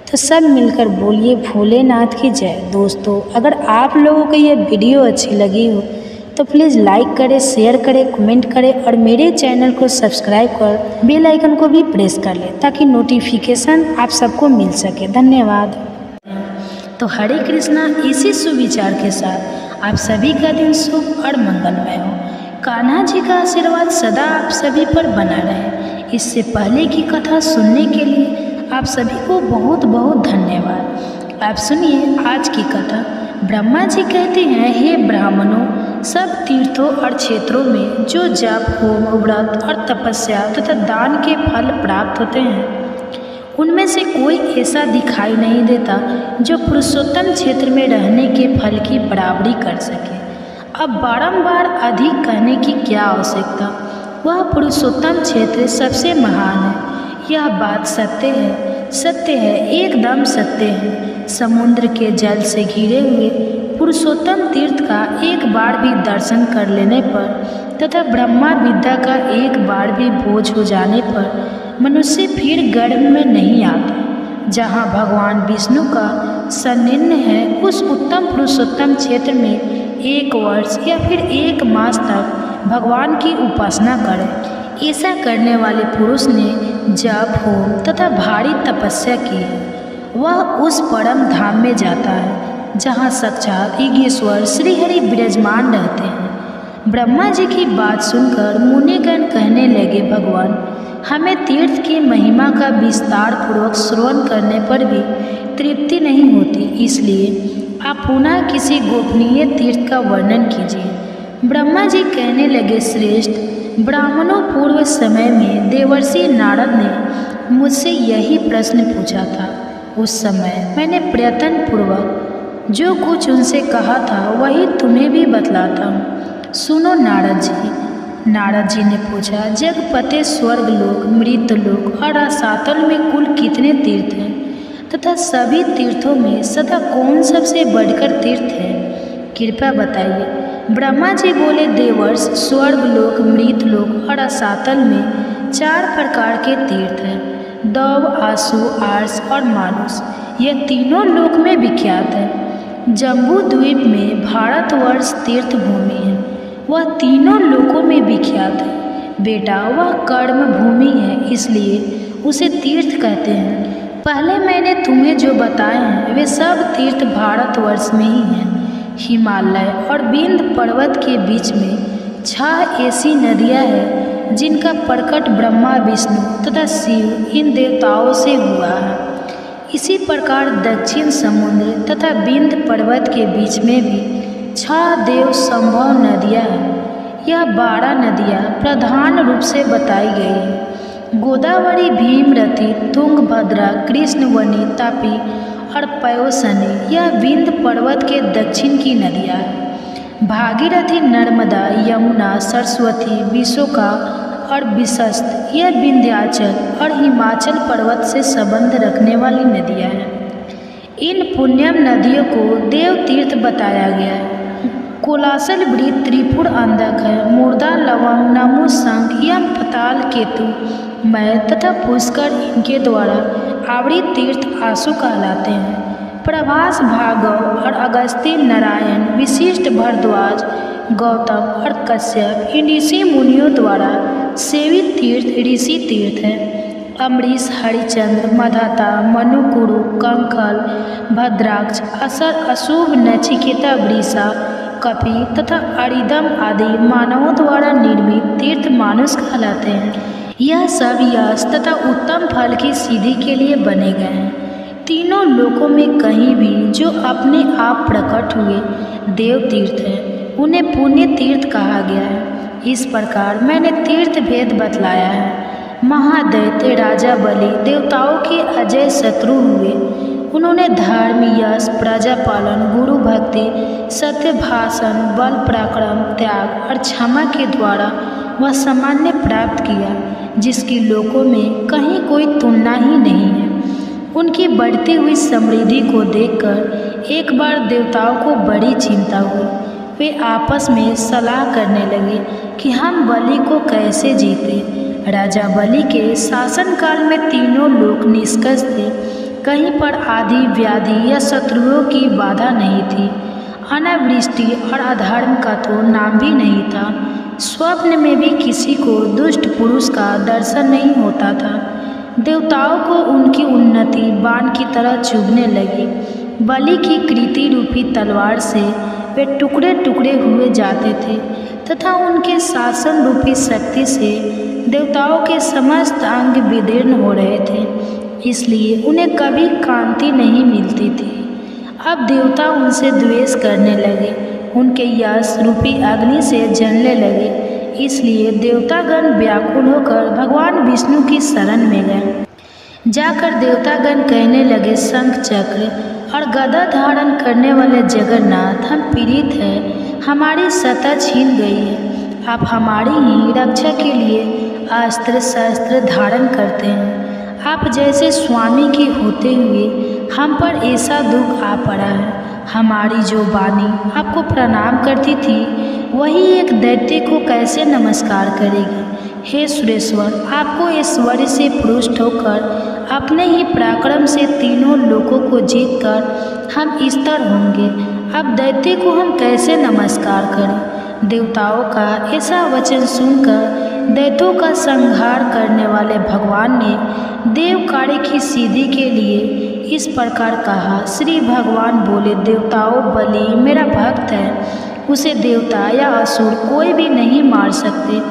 तो सब मिलकर बोलिए भोलेनाथ की जय। दोस्तों, अगर आप लोगों को ये वीडियो अच्छी लगी हो तो प्लीज़ लाइक करें, शेयर करें, कमेंट करें और मेरे चैनल को सब्सक्राइब कर बेल आइकन को भी प्रेस कर लें ताकि नोटिफिकेशन आप सबको मिल सके। धन्यवाद। तो हरे कृष्णा, इसी सुविचार के साथ आप सभी का दिन शुभ और मंगलमय हो। कान्हा जी का आशीर्वाद सदा आप सभी पर बना रहे। इससे पहले की कथा सुनने के लिए आप सभी को बहुत बहुत धन्यवाद। आप सुनिए आज की कथा। ब्रह्मा जी कहते हैं, हे ब्राह्मणों, सब तीर्थों और क्षेत्रों में जो जप, होम, व्रत और तपस्या तथा दान के फल प्राप्त होते हैं, उनमें से कोई ऐसा दिखाई नहीं देता जो पुरुषोत्तम क्षेत्र में रहने के फल की बराबरी कर सके। अब बारंबार अधिक कहने की क्या आवश्यकता। वह पुरुषोत्तम क्षेत्र सबसे महान है। यह बात सत्य है, सत्य है, एकदम सत्य है। समुद्र के जल से घिरे हुए पुरुषोत्तम तीर्थ का एक बार भी दर्शन कर लेने पर तथा ब्रह्मा विद्या का एक बार भी बोझ हो जाने पर मनुष्य फिर गर्भ में नहीं आता। जहाँ भगवान विष्णु का सान्निध्य है, उस उत्तम पुरुषोत्तम क्षेत्र में 1 वर्ष या फिर 1 मास तक भगवान की उपासना करें। ऐसा करने वाले पुरुष ने जप, होम तथा भारी तपस्या की है, वह उस परम धाम में जाता है जहाँ साक्षात ईश्वर श्री हरि विराजमान रहते हैं। ब्रह्मा जी की बात सुनकर मुनिगण कहने लगे, भगवान, हमें तीर्थ की महिमा का विस्तार पूर्वक श्रवण करने पर भी तृप्ति नहीं होती, इसलिए आप पुनः किसी गोपनीय तीर्थ का वर्णन कीजिए। ब्रह्मा जी कहने लगे, श्रेष्ठ ब्राह्मणों, पूर्व समय में देवर्षि नारद ने मुझसे यही प्रश्न पूछा था। उस समय मैंने प्रयत्न पूर्वक जो कुछ उनसे कहा था वही तुम्हें भी बतलाता हूँ। सुनो नारद जी। नारद जी ने पूछा, जगपते, स्वर्गलोक, मृतलोक और रसातल में कुल कितने तीर्थ हैं तथा सभी तीर्थों में सदा कौन सबसे बढ़कर तीर्थ है? कृपया बताइए। ब्रह्मा जी बोले, देवर्ष, स्वर्गलोक, मृतलोक और रसातल में 4 प्रकार के तीर्थ हैं। दव, आसु, आर्स और मानुष, यह तीनों लोक में विख्यात है। जम्बू द्वीप में भारतवर्ष तीर्थ भूमि है, वह तीनों लोकों में विख्यात है। बेटा, वह कर्म भूमि है, इसलिए उसे तीर्थ कहते हैं। पहले मैंने तुम्हें जो बताए हैं वे सब तीर्थ भारतवर्ष में ही हैं। हिमालय और विंध्य पर्वत के बीच में 6 ऐसी नदियाँ हैं जिनका प्रकट ब्रह्मा, विष्णु तथा शिव इन देवताओं से हुआ है। इसी प्रकार दक्षिण समुद्र तथा विंध्य पर्वत के बीच में भी 6 देव संभव नदियाँ हैं। यह 12 नदियाँ प्रधान रूप से बताई गई हैं। गोदावरी, भीमरथी, तुंगभद्रा, कृष्णवनी, तापी और पयोसनी, यह विंध्य पर्वत के दक्षिण की नदियाँ हैं। भागीरथी, नर्मदा, यमुना, सरस्वती, विशोका और विशस्त, यह विंध्याचल और हिमाचल पर्वत से संबंध रखने वाली नदियाँ हैं। इन पुण्यम नदियों को देव तीर्थ बताया गया है। कोलासल, वृत्त, त्रिपुर, अंधक है, मूर्धा, लवंग, नमु, शंख, यम, पताल, केतु, मय तथा पुष्कर, इनके द्वारा आवृत तीर्थ आसु कहलाते हैं। प्रभास, भार्गव और अगस्त्य, नारायण, विशिष्ट, भरद्वाज, गौतम और कश्यप, इन ऋषि मुनियों द्वारा सेवित तीर्थ ऋषि तीर्थ हैं। अमरीश, हरिचंद्र, मधाता, मनुकुरु, कंखल, भद्राक्ष, असर, अशुभ, नचिकेता, वृषा, कपि तथा अरिदम आदि मानवों द्वारा निर्मित तीर्थ मानुष कहलाते हैं। यह सब यश तथा उत्तम फल की सिद्धि के लिए बने गए हैं। तीनों लोकों में कहीं भी जो अपने आप प्रकट हुए देव तीर्थ हैं, उन्हें पुण्य तीर्थ कहा गया है। इस प्रकार मैंने तीर्थ भेद बतलाया है। महादैत्य राजा बलि देवताओं के अजय शत्रु हुए। उन्होंने धर्म, यश, प्रजा पालन, गुरु भक्ति, सत्य भाषण, बल पराक्रम, त्याग और क्षमा के द्वारा वह सामान्य प्राप्त किया जिसकी लोकों में कहीं कोई तुलना ही नहीं है। उनकी बढ़ती हुई समृद्धि को देखकर एक बार देवताओं को बड़ी चिंता हुई। वे आपस में सलाह करने लगे कि हम बलि को कैसे जीते। राजा बलि के शासनकाल में तीनों लोग निष्कर्ष थे। कहीं पर आदि व्याधि या शत्रुओं की बाधा नहीं थी। अनावृष्टि और अधर्म का तो नाम भी नहीं था। स्वप्न में भी किसी को दुष्ट पुरुष का दर्शन नहीं होता था। देवताओं को उनकी उन्नति बाण की तरह चुभने लगी। बलि की कृति रूपी तलवार से वे टुकड़े टुकड़े हुए जाते थे तथा उनके शासन रूपी शक्ति से देवताओं के समस्त अंग विदीर्ण हो रहे थे, इसलिए उन्हें कभी कांति नहीं मिलती थी। अब देवता उनसे द्वेष करने लगे, उनके यश रूपी अग्नि से जलने लगे। इसलिए देवतागण व्याकुल होकर भगवान विष्णु की शरण में गए। जाकर देवतागण कहने लगे, शंख चक्र और गदा धारण करने वाले जगन्नाथ, हम पीड़ित हैं, हमारी सत्ता छीन गई है। आप हमारी ही रक्षा के लिए अस्त्र शस्त्र धारण करते हैं। आप जैसे स्वामी के होते हुए हम पर ऐसा दुख आ पड़ा है। हमारी जो वाणी आपको प्रणाम करती थी, वही एक दैत्य को कैसे नमस्कार करेगी। हे सुरेश्वर, आपको ऐश्वर्य से पुष्ट होकर अपने ही पराक्रम से तीनों लोकों को जीतकर हम स्थिर होंगे। अब दैत्य को हम कैसे नमस्कार करें। देवताओं का ऐसा वचन सुनकर दैत्यों का संहार करने वाले भगवान ने देव कार्य की सिद्धि के लिए इस प्रकार कहा। श्री भगवान बोले, देवताओं, बलि मेरा भक्त है, उसे देवता या असुर कोई भी नहीं मार सकते।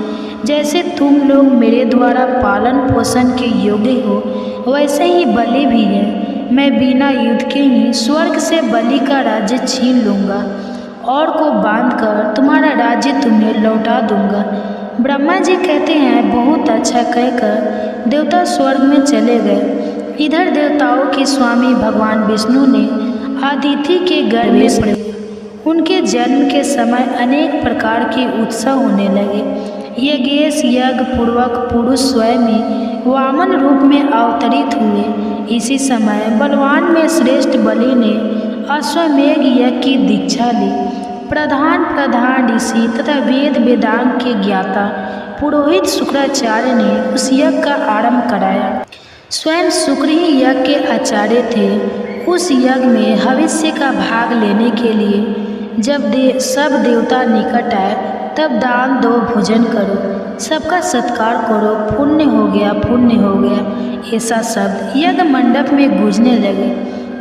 जैसे तुम लोग मेरे द्वारा पालन पोषण के योग्य हो, वैसे ही बलि भी है। मैं बिना युद्ध के ही स्वर्ग से बलि का राज्य छीन लूँगा और को बांधकर तुम्हारा राज्य तुम्हें लौटा दूंगा। ब्रह्मा जी कहते हैं, बहुत अच्छा कहकर देवता स्वर्ग में चले गए। इधर देवताओं के स्वामी भगवान विष्णु ने अदिति के घर में प्रवेश। उनके जन्म के समय अनेक प्रकार के उत्सव होने लगे। यज्ञेश यज्ञ पूर्वक पुरुष स्वयं ही वामन रूप में अवतरित हुए। इसी समय बलवान में श्रेष्ठ बलि ने अश्वमेघ यज्ञ की दीक्षा ली। प्रधान ऋषि तथा वेद वेदांग के ज्ञाता पुरोहित शुक्राचार्य ने उस यज्ञ का आरंभ कराया। स्वयं शुक्र ही यज्ञ के आचार्य थे। उस यज्ञ में भविष्य का भाग लेने के लिए जब सब देवता निकट आए, तब दान दो, भोजन करो, सबका सत्कार करो, पुण्य हो गया, पुण्य हो गया, ऐसा शब्द यज्ञ मंडप में गूंजने लगे।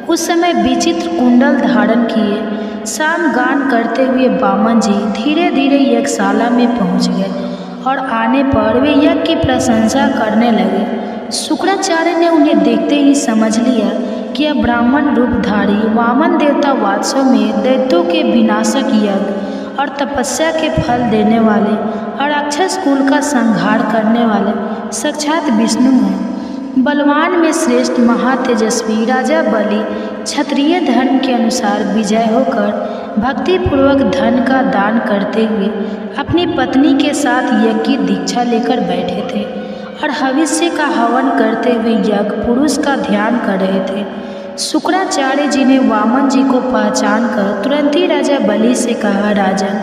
उस समय विचित्र कुंडल धारण किए साम गान करते हुए वामन जी धीरे धीरे यज्ञशाला में पहुंच गए और आने पर वे यज्ञ की प्रशंसा करने लगे। शुक्राचार्य ने उन्हें देखते ही समझ लिया कि यह ब्राह्मण रूपधारी वामन देवता वास्तव में दैत्यों के विनाशक यज्ञ और तपस्या के फल देने वाले और राक्षस कुल का संहार करने वाले साक्षात विष्णु हैं। बलवान में श्रेष्ठ महातेजस्वी राजा बलि क्षत्रिय धर्म के अनुसार विजय होकर भक्तिपूर्वक धन का दान करते हुए अपनी पत्नी के साथ यज्ञ की दीक्षा लेकर बैठे थे और भविष्य का हवन करते हुए यज्ञ पुरुष का ध्यान कर रहे थे। शुक्राचार्य जी ने वामन जी को पहचान कर तुरंत ही राजा बलि से कहा, राजन,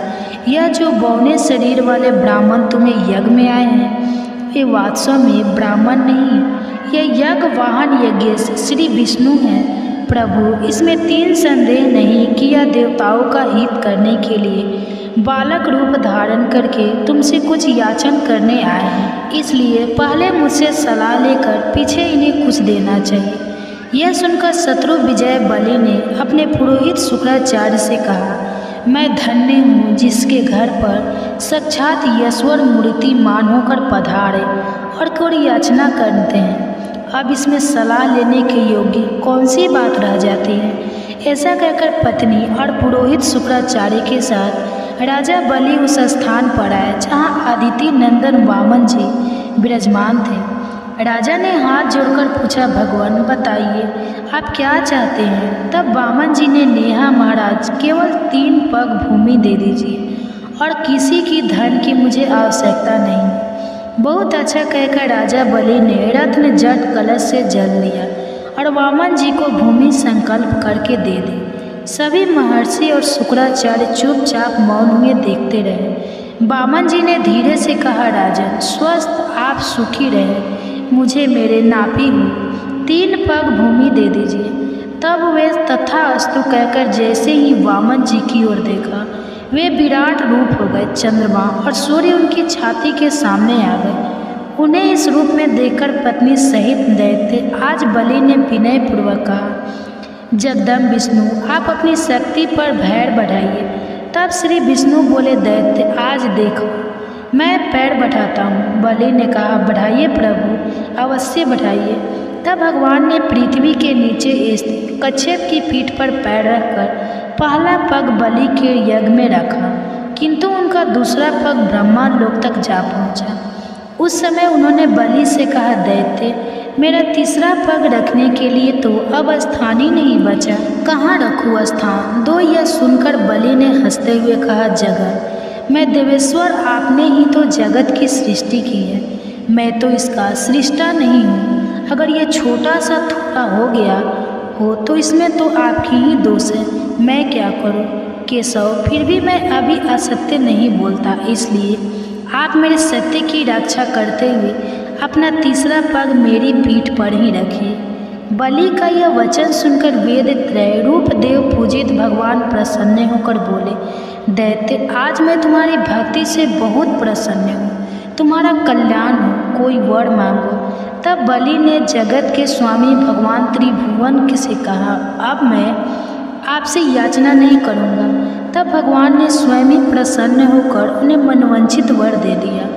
यह जो बौने शरीर वाले ब्राह्मण तुम्हें यज्ञ में आए हैं, ये वास्तव में ब्राह्मण नहीं, यह यज्ञ वाहन यज्ञ श्री विष्णु हैं। प्रभु, इसमें तीन संदेह नहीं कि यह देवताओं का हित करने के लिए बालक रूप धारण करके तुमसे कुछ याचन करने आए हैं, इसलिए पहले मुझसे सलाह लेकर पीछे इन्हें कुछ देना चाहिए। यह सुनकर शत्रु विजय बलि ने अपने पुरोहित शुक्राचार्य से कहा, मैं धन्य हूँ जिसके घर पर साक्षात ईश्वर मूर्तिमान होकर पधारे और कोई याचना करते हैं। अब इसमें सलाह लेने के योग्य कौन सी बात रह जाती है। ऐसा कहकर पत्नी और पुरोहित शुक्राचार्य के साथ राजा बलि उस स्थान पर आए जहाँ अदिति नंदन वामन जी विराजमान थे। राजा ने हाथ जोड़कर पूछा, भगवान बताइए आप क्या चाहते हैं। तब वामन जी ने नेहा, महाराज केवल 3 पग भूमि दे दीजिए और किसी की धन की मुझे आवश्यकता नहीं। बहुत अच्छा कहकर राजा बलि ने रत्न जट कलश से जल लिया और वामन जी को भूमि संकल्प करके दे दी। सभी महर्षि और शुक्राचार्य चुपचाप मौन में देखते रहे। वामन जी ने धीरे से कहा, राजन, स्वस्थ आप सुखी रहे, मुझे मेरे नापी हूँ 3 पग भूमि दे दीजिए। तब वे तथास्तु कहकर जैसे ही वामन जी की ओर देखा, वे विराट रूप हो गए। चंद्रमा और सूर्य उनकी छाती के सामने आ गए। उन्हें इस रूप में देखकर पत्नी सहित दैत्य आज बलि ने विनय पूर्वक कहा, जगदम्ब विष्णु, आप अपनी शक्ति पर भैर बढ़ाइए। तब श्री विष्णु बोले, दैत्य, आज देखो मैं पैर बढ़ाता हूँ। बलि ने कहा, बढ़ाइए प्रभु, अवश्य बढ़ाइए। तब भगवान ने पृथ्वी के नीचे स्थित कच्छप की पीठ पर पैर रखकर पहला पग बलि के यज्ञ में रखा, किंतु उनका दूसरा पग ब्रह्मा लोक तक जा पहुँचा। उस समय उन्होंने बलि से कहा, दैत्य, मेरा तीसरा पग रखने के लिए तो अब स्थान ही नहीं बचा, कहाँ रखूँ स्थान? 2 यह सुनकर बलि ने हंसते हुए कहा, जगत, मैं देवेश्वर, आपने ही तो जगत की सृष्टि की है, मैं तो इसका सृष्टा नहीं हूँ। अगर यह छोटा सा थोड़ा हो गया हो तो इसमें तो आपकी ही दोष है, मैं क्या करूँ? केशव, फिर भी मैं अभी असत्य नहीं बोलता, इसलिए आप मेरे सत्य की रक्षा करते हुए अपना तीसरा पग मेरी पीठ पर ही रखिए। बलि का यह वचन सुनकर वेद त्रय रूप देव पूजित भगवान प्रसन्न होकर बोले, दैत्य, आज मैं तुम्हारी भक्ति से बहुत प्रसन्न हूँ, तुम्हारा कल्याण हो, कोई वर मांगो। तब बलि ने जगत के स्वामी भगवान त्रिभुवन से कहा, अब मैं आपसे याचना नहीं करूँगा। तब भगवान ने स्वयं ही प्रसन्न होकर उन्हें मनवांछित वर दे दिया।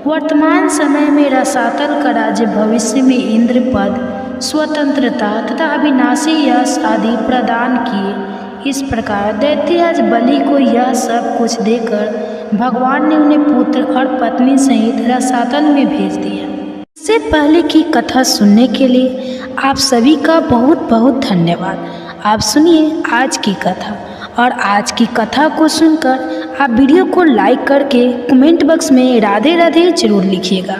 वर्तमान समय में रसातल का राज्य, भविष्य में इंद्र पद, स्वतंत्रता तथा अविनाशी यश आदि प्रदान किए। इस प्रकार दैत्यराज बलि को यह सब कुछ देकर भगवान ने उन्हें पुत्र और पत्नी सहित रसातल में भेज दिया। इससे पहले की कथा सुनने के लिए आप सभी का बहुत बहुत धन्यवाद। आप सुनिए आज की कथा, और आज की कथा को सुनकर आप वीडियो को लाइक करके कमेंट बॉक्स में राधे राधे जरूर लिखिएगा।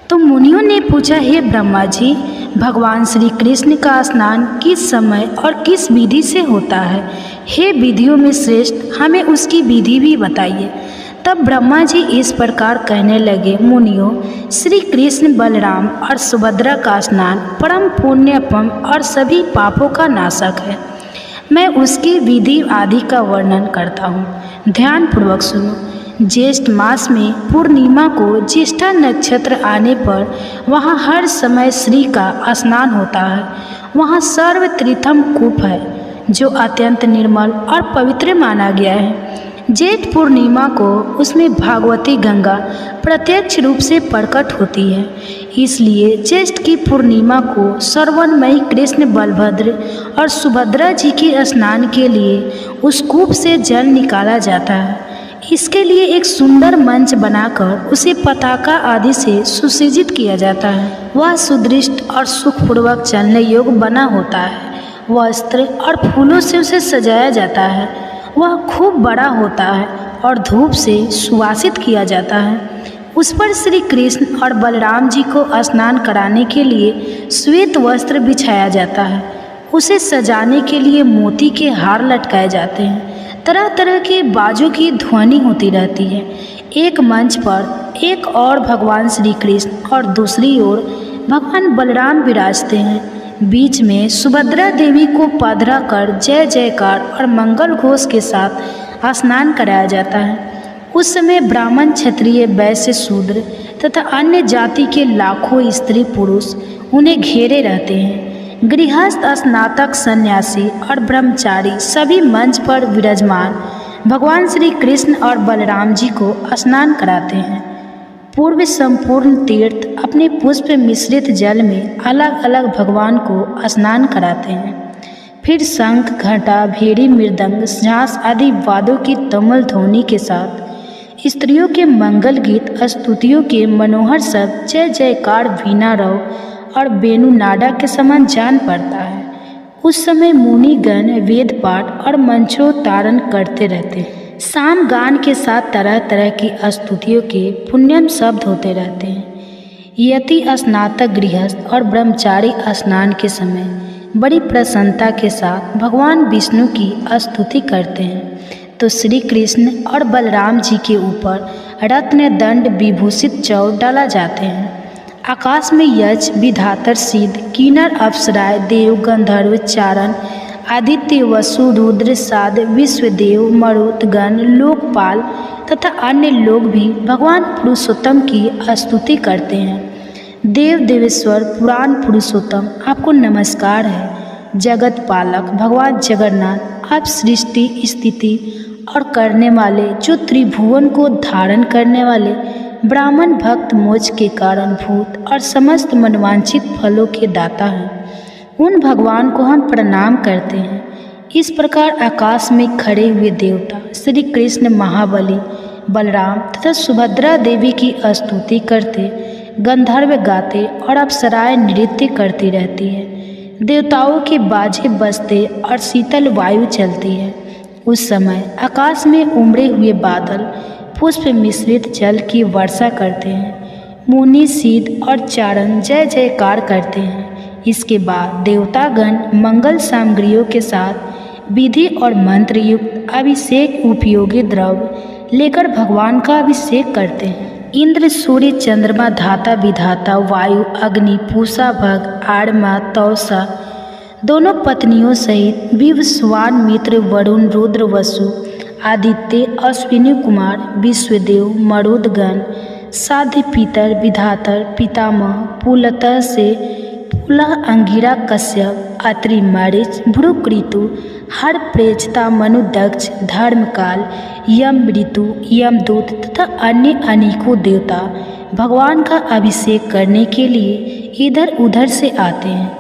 तो मुनियों ने पूछा, हे ब्रह्मा जी, भगवान श्री कृष्ण का स्नान किस समय और किस विधि से होता है? हे विधियों में श्रेष्ठ, हमें उसकी विधि भी बताइए। तब ब्रह्मा जी इस प्रकार कहने लगे, मुनियों, श्री कृष्ण, बलराम और सुभद्रा का स्नान परम पुण्यपम और सभी पापों का नाशक है। मैं उसकी विधि आदि का वर्णन करता हूँ, ध्यान पूर्वक सुनो। ज्येष्ठ मास में पूर्णिमा को ज्येष्ठा नक्षत्र आने पर वहाँ हर समय श्री का स्नान होता है। वहाँ सर्वतीर्थम कूप है जो अत्यंत निर्मल और पवित्र माना गया है। जेठ पूर्णिमा को उसमें भागवती गंगा प्रत्यक्ष रूप से प्रकट होती है, इसलिए ज्येष्ठ की पूर्णिमा को श्रवणमयी कृष्ण, बलभद्र और सुभद्रा जी के स्नान के लिए उस कूप से जल निकाला जाता है। इसके लिए एक सुंदर मंच बनाकर उसे पताका आदि से सुसज्जित किया जाता है। वह सुदृष्ट और सुखपूर्वक चलने योग्य बना होता है। वस्त्र और फूलों से उसे सजाया जाता है। वह खूब बड़ा होता है और धूप से सुवासित किया जाता है। उस पर श्री कृष्ण और बलराम जी को स्नान कराने के लिए श्वेत वस्त्र बिछाया जाता है। उसे सजाने के लिए मोती के हार लटकाए जाते हैं। तरह तरह के बाजों की ध्वनि होती रहती है। एक मंच पर एक और भगवान श्री कृष्ण और दूसरी ओर भगवान बलराम विराजते हैं। बीच में सुभद्रा देवी को पधरा कर जय जयकार और मंगल घोष के साथ स्नान कराया जाता है। उस समय ब्राह्मण, क्षत्रिय, वैश्य, शूद्र तथा अन्य जाति के लाखों स्त्री पुरुष उन्हें घेरे रहते हैं। गृहस्थ, स्नातक, सन्यासी और ब्रह्मचारी सभी मंच पर विराजमान भगवान श्री कृष्ण और बलराम जी को स्नान कराते हैं। पूर्व संपूर्ण तीर्थ अपने पुष्प मिश्रित जल में अलग अलग भगवान को स्नान कराते हैं। फिर शंख, घंटा, भेरी, मृदंग, झांस आदि वाद्यों की तमल ध्वनि के साथ स्त्रियों के मंगल गीत, स्तुतियों के मनोहर शब्द, जय जयकार, वीणा रव और वेणुनादा के समान जान पड़ता है। उस समय मुनिगण वेद पाठ और मंत्रोच्चारण करते रहते हैं। साम गान के साथ तरह तरह की स्तुतियों के पुण्यम शब्द होते रहते हैं। यति, स्नातक, गृहस्थ और ब्रह्मचारी स्नान के समय बड़ी प्रसन्नता के साथ भगवान विष्णु की स्तुति करते हैं तो श्री कृष्ण और बलराम जी के ऊपर रत्न दंड विभूषित चौर डाला जाते हैं। आकाश में यक्ष, विधातर, सिद्ध, किन्नर, अप्सराएं, देव, गंधर्व, चारण, आदित्य, वसु, रुद्र, साध, विश्वदेव, मरुत, गण, लोकपाल तथा अन्य लोग भी भगवान पुरुषोत्तम की स्तुति करते हैं। देव देवेश्वर पुराण पुरुषोत्तम आपको नमस्कार है। जगत पालक भगवान जगन्नाथ आप सृष्टि स्थिति और करने वाले, जो त्रिभुवन को धारण करने वाले, ब्राह्मण भक्त मोक्ष के कारण भूत और समस्त मनवांछित फलों के दाता हैं। उन भगवान को हम प्रणाम करते हैं। इस प्रकार आकाश में खड़े हुए देवता श्री कृष्ण, महाबली, बलराम तथा सुभद्रा देवी की स्तुति करते, गंधर्व गाते और अप्सराएं नृत्य करती रहती है। देवताओं के बाजे बजते और शीतल वायु चलती है। उस समय आकाश में उमड़े हुए बादल पुष्प मिश्रित जल की वर्षा करते हैं। मुनि, सिद्ध और चारण जय जयकार करते हैं। इसके बाद देवतागण मंगल सामग्रियों के साथ विधि और मंत्र युक्त अभिषेक उपयोगी द्रव्य लेकर भगवान का अभिषेक करते हैं। इंद्र, सूर्य, चंद्रमा, धाता, विधाता, वायु, अग्नि, पूषा, भग, आड़मा, तौसा दोनों पत्नियों सहित विव, स्वान, मित्र, वरुण, रुद्र, वसु, आदित्य, अश्विनी कुमार, विश्वदेव, मरुदगण, साध्य, पितर, विधातर, पितामह, पुलतः से पुला, अंगिरा, कश्यप, अत्रि, मरीच, भृगु, ऋतु, हर, प्रेचता, मनु, दक्ष, धर्मकाल, यम, ऋतु, यमदूत तथा अन्य अनेकों देवता भगवान का अभिषेक करने के लिए इधर उधर से आते हैं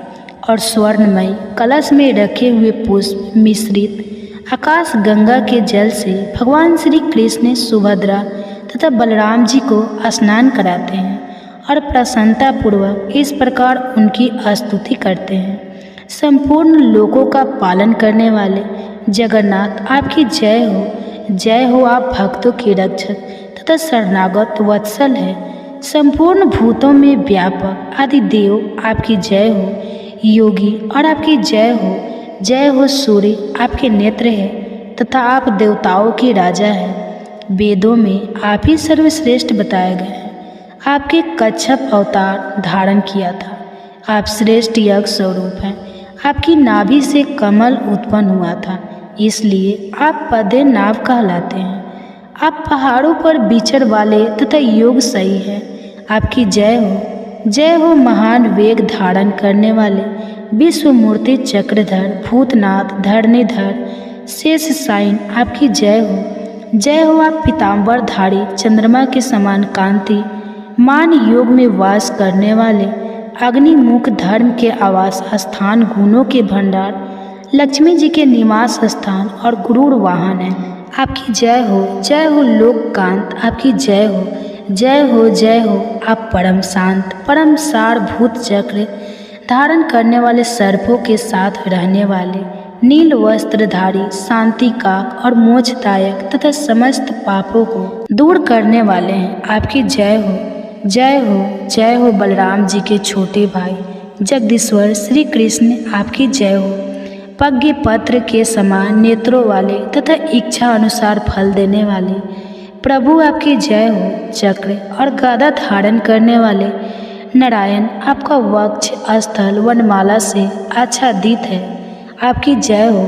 और स्वर्णमय कलश में रखे हुए पुष्प मिश्रित आकाश गंगा के जल से भगवान श्री कृष्ण, सुभद्रा तथा बलराम जी को स्नान कराते हैं और प्रसन्नतापूर्वक इस प्रकार उनकी स्तुति करते हैं। संपूर्ण लोकों का पालन करने वाले जगन्नाथ आपकी जय हो, जय हो। आप भक्तों के रक्षक तथा शरणागत वत्सल है। संपूर्ण भूतों में व्यापक आदि देव आपकी जय हो। योगी और आपकी जय हो, जय हो। सूर्य आपके नेत्र है तथा आप देवताओं के राजा हैं। वेदों में आप ही सर्वश्रेष्ठ बताए गए हैं। आपके कच्छप अवतार धारण किया था। आप श्रेष्ठ यज्ञ स्वरूप हैं। आपकी नाभि से कमल उत्पन्न हुआ था, इसलिए आप पदे नाव कहलाते हैं। आप पहाड़ों पर विचर वाले तथा योग सही हैं। आपकी जय हो, जय हो। महान वेग धारण करने वाले विश्व मूर्ति चक्रधर, भूतनाथ, धरणीधर, शेष साइन आपकी जय हो, जय हो। आप पीताम्बरधारी, चंद्रमा के समान कांति, मान योग में वास करने वाले, अग्निमुख, धर्म के आवास स्थान, गुणों के भंडार, लक्ष्मी जी के निवास स्थान और गुरुड़ वाहन है। आपकी जय हो, जय हो। लोककांत आपकी जय हो, जय हो, जय हो। आप परम शांत, परम सार, भूत चक्र धारण करने वाले, सर्पों के साथ रहने वाले, नील वस्त्रधारी, शांति काक और मोक्षदायक तथा समस्त पापों को दूर करने वाले हैं। आपकी जय हो, जय हो, जय हो। बलराम जी के छोटे भाई जगदीश्वर श्री कृष्ण आपकी जय हो। पज्ञ पत्र के समान नेत्रों वाले तथा इच्छा अनुसार फल देने वाले प्रभु आपकी जय हो। चक्र और गदा धारण करने वाले नारायण आपका वक्ष स्थल वनमाला से आच्छादित है। आपकी जय हो।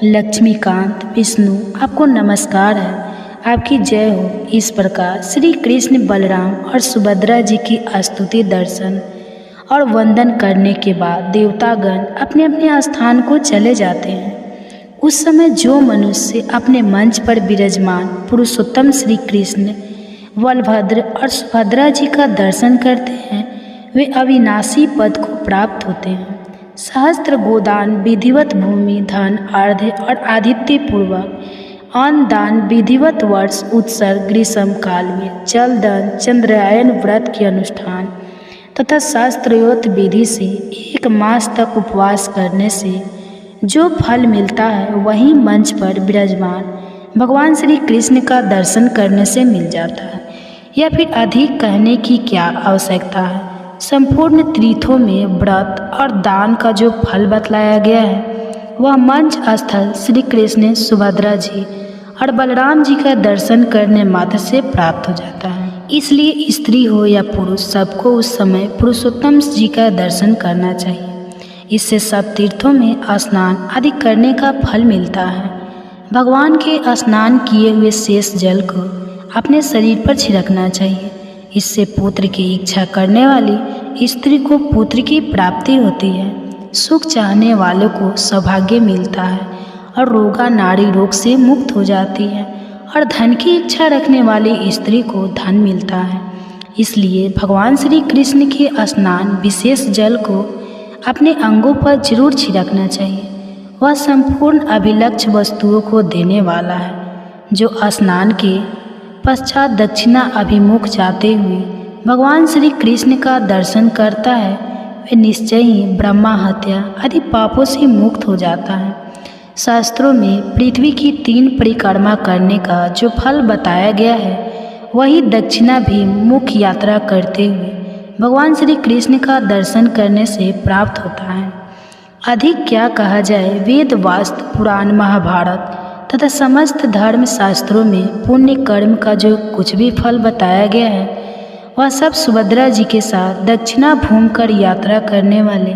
लक्ष्मीकांत विष्णु आपको नमस्कार है। आपकी जय हो। इस प्रकार श्री कृष्ण, बलराम और सुभद्रा जी की स्तुति, दर्शन और वंदन करने के बाद देवतागण अपने अपने स्थान को चले जाते हैं। उस समय जो मनुष्य अपने मंच पर विराजमान पुरुषोत्तम श्री कृष्ण, बलभद्र और सुभद्रा जी का दर्शन करते हैं, वे अविनाशी पद को प्राप्त होते हैं। सहस्त्र गोदान, विधिवत भूमि, धन, अर्घ्य और आदित्य पूर्वक अन्न दान, विधिवत वर्ष उत्सर्ग, ग्रीष्म काल में जलदान, चंद्रायन व्रत के अनुष्ठान तथा शास्त्रोक्त विधि से 1 मास तक उपवास करने से जो फल मिलता है वही मंच पर विराजमान भगवान श्री कृष्ण का दर्शन करने से मिल जाता है। या फिर अधिक कहने की क्या आवश्यकता है। संपूर्ण तीर्थों में व्रत और दान का जो फल बतलाया गया है वह मंच स्थल श्री कृष्ण, सुभद्रा जी और बलराम जी का दर्शन करने मात्र से प्राप्त हो जाता है। इसलिए स्त्री हो या पुरुष सबको उस समय पुरुषोत्तम जी का दर्शन करना चाहिए। इससे सब तीर्थों में स्नान आदि करने का फल मिलता है। भगवान के स्नान किए हुए शेष जल को अपने शरीर पर छिड़कना चाहिए। इससे पुत्र की इच्छा करने वाली स्त्री को पुत्र की प्राप्ति होती है, सुख चाहने वालों को सौभाग्य मिलता है और रोगा नाड़ी रोग से मुक्त हो जाती है और धन की इच्छा रखने वाली स्त्री को धन मिलता है। इसलिए भगवान श्री कृष्ण के स्नान विशेष जल को अपने अंगों पर जरूर छिड़कना चाहिए। वह संपूर्ण अभिलक्ष्य वस्तुओं को देने वाला है। जो स्नान के पश्चात दक्षिणा अभिमुख जाते हुए भगवान श्री कृष्ण का दर्शन करता है वे निश्चय ही ब्रह्मा हत्या आदि पापों से मुक्त हो जाता है। शास्त्रों में पृथ्वी की 3 परिक्रमा करने का जो फल बताया गया है वही दक्षिणाभिमुख यात्रा करते हुए भगवान श्री कृष्ण का दर्शन करने से प्राप्त होता है। अधिक क्या कहा जाए, वेद, वास्तु, पुराण, महाभारत तथा समस्त धर्म शास्त्रों में पुण्य कर्म का जो कुछ भी फल बताया गया है वह सब सुभद्रा जी के साथ दक्षिणा घूमकर यात्रा करने वाले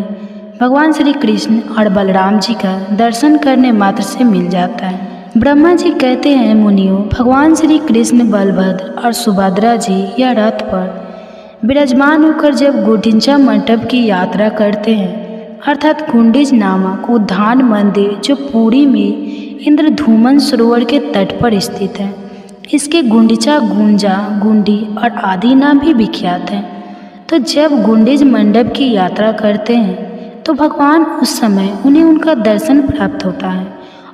भगवान श्री कृष्ण और बलराम जी का दर्शन करने मात्र से मिल जाता है। ब्रह्मा जी कहते हैं, मुनियों, भगवान श्री कृष्ण, बलभद्र और सुभद्रा जी यह रथ पर विराजमान होकर जब गुंडिचा मंडप की यात्रा करते हैं, अर्थात गुंडिच नामक उद्यान मंदिर जो पुरी में इंद्रधूमन सरोवर के तट पर स्थित है, इसके गुंडिचा, गुंजा, गुंडी और आदि नाम भी विख्यात हैं। तो जब गुंडिच मंडप की यात्रा करते हैं तो भगवान उस समय उन्हें उनका दर्शन प्राप्त होता है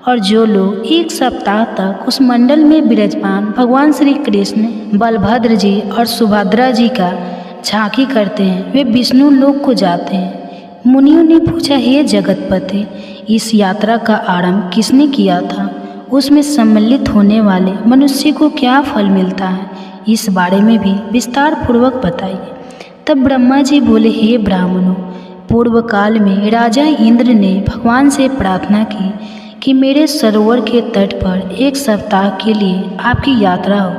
और जो लोग 1 सप्ताह तक उस मंडल में विराजमान भगवान श्री कृष्ण, बलभद्र जी और सुभद्रा जी का झांकी करते हैं वे विष्णु लोक को जाते हैं। मुनियों ने पूछा, हे जगतपति, इस यात्रा का आरंभ किसने किया था? उसमें सम्मिलित होने वाले मनुष्य को क्या फल मिलता है? इस बारे में भी विस्तार पूर्वक बताइए। तब ब्रह्मा जी बोले, हे ब्राह्मणों, पूर्व काल में राजा इंद्र ने भगवान से प्रार्थना की कि मेरे सरोवर के तट पर 1 सप्ताह के लिए आपकी यात्रा हो।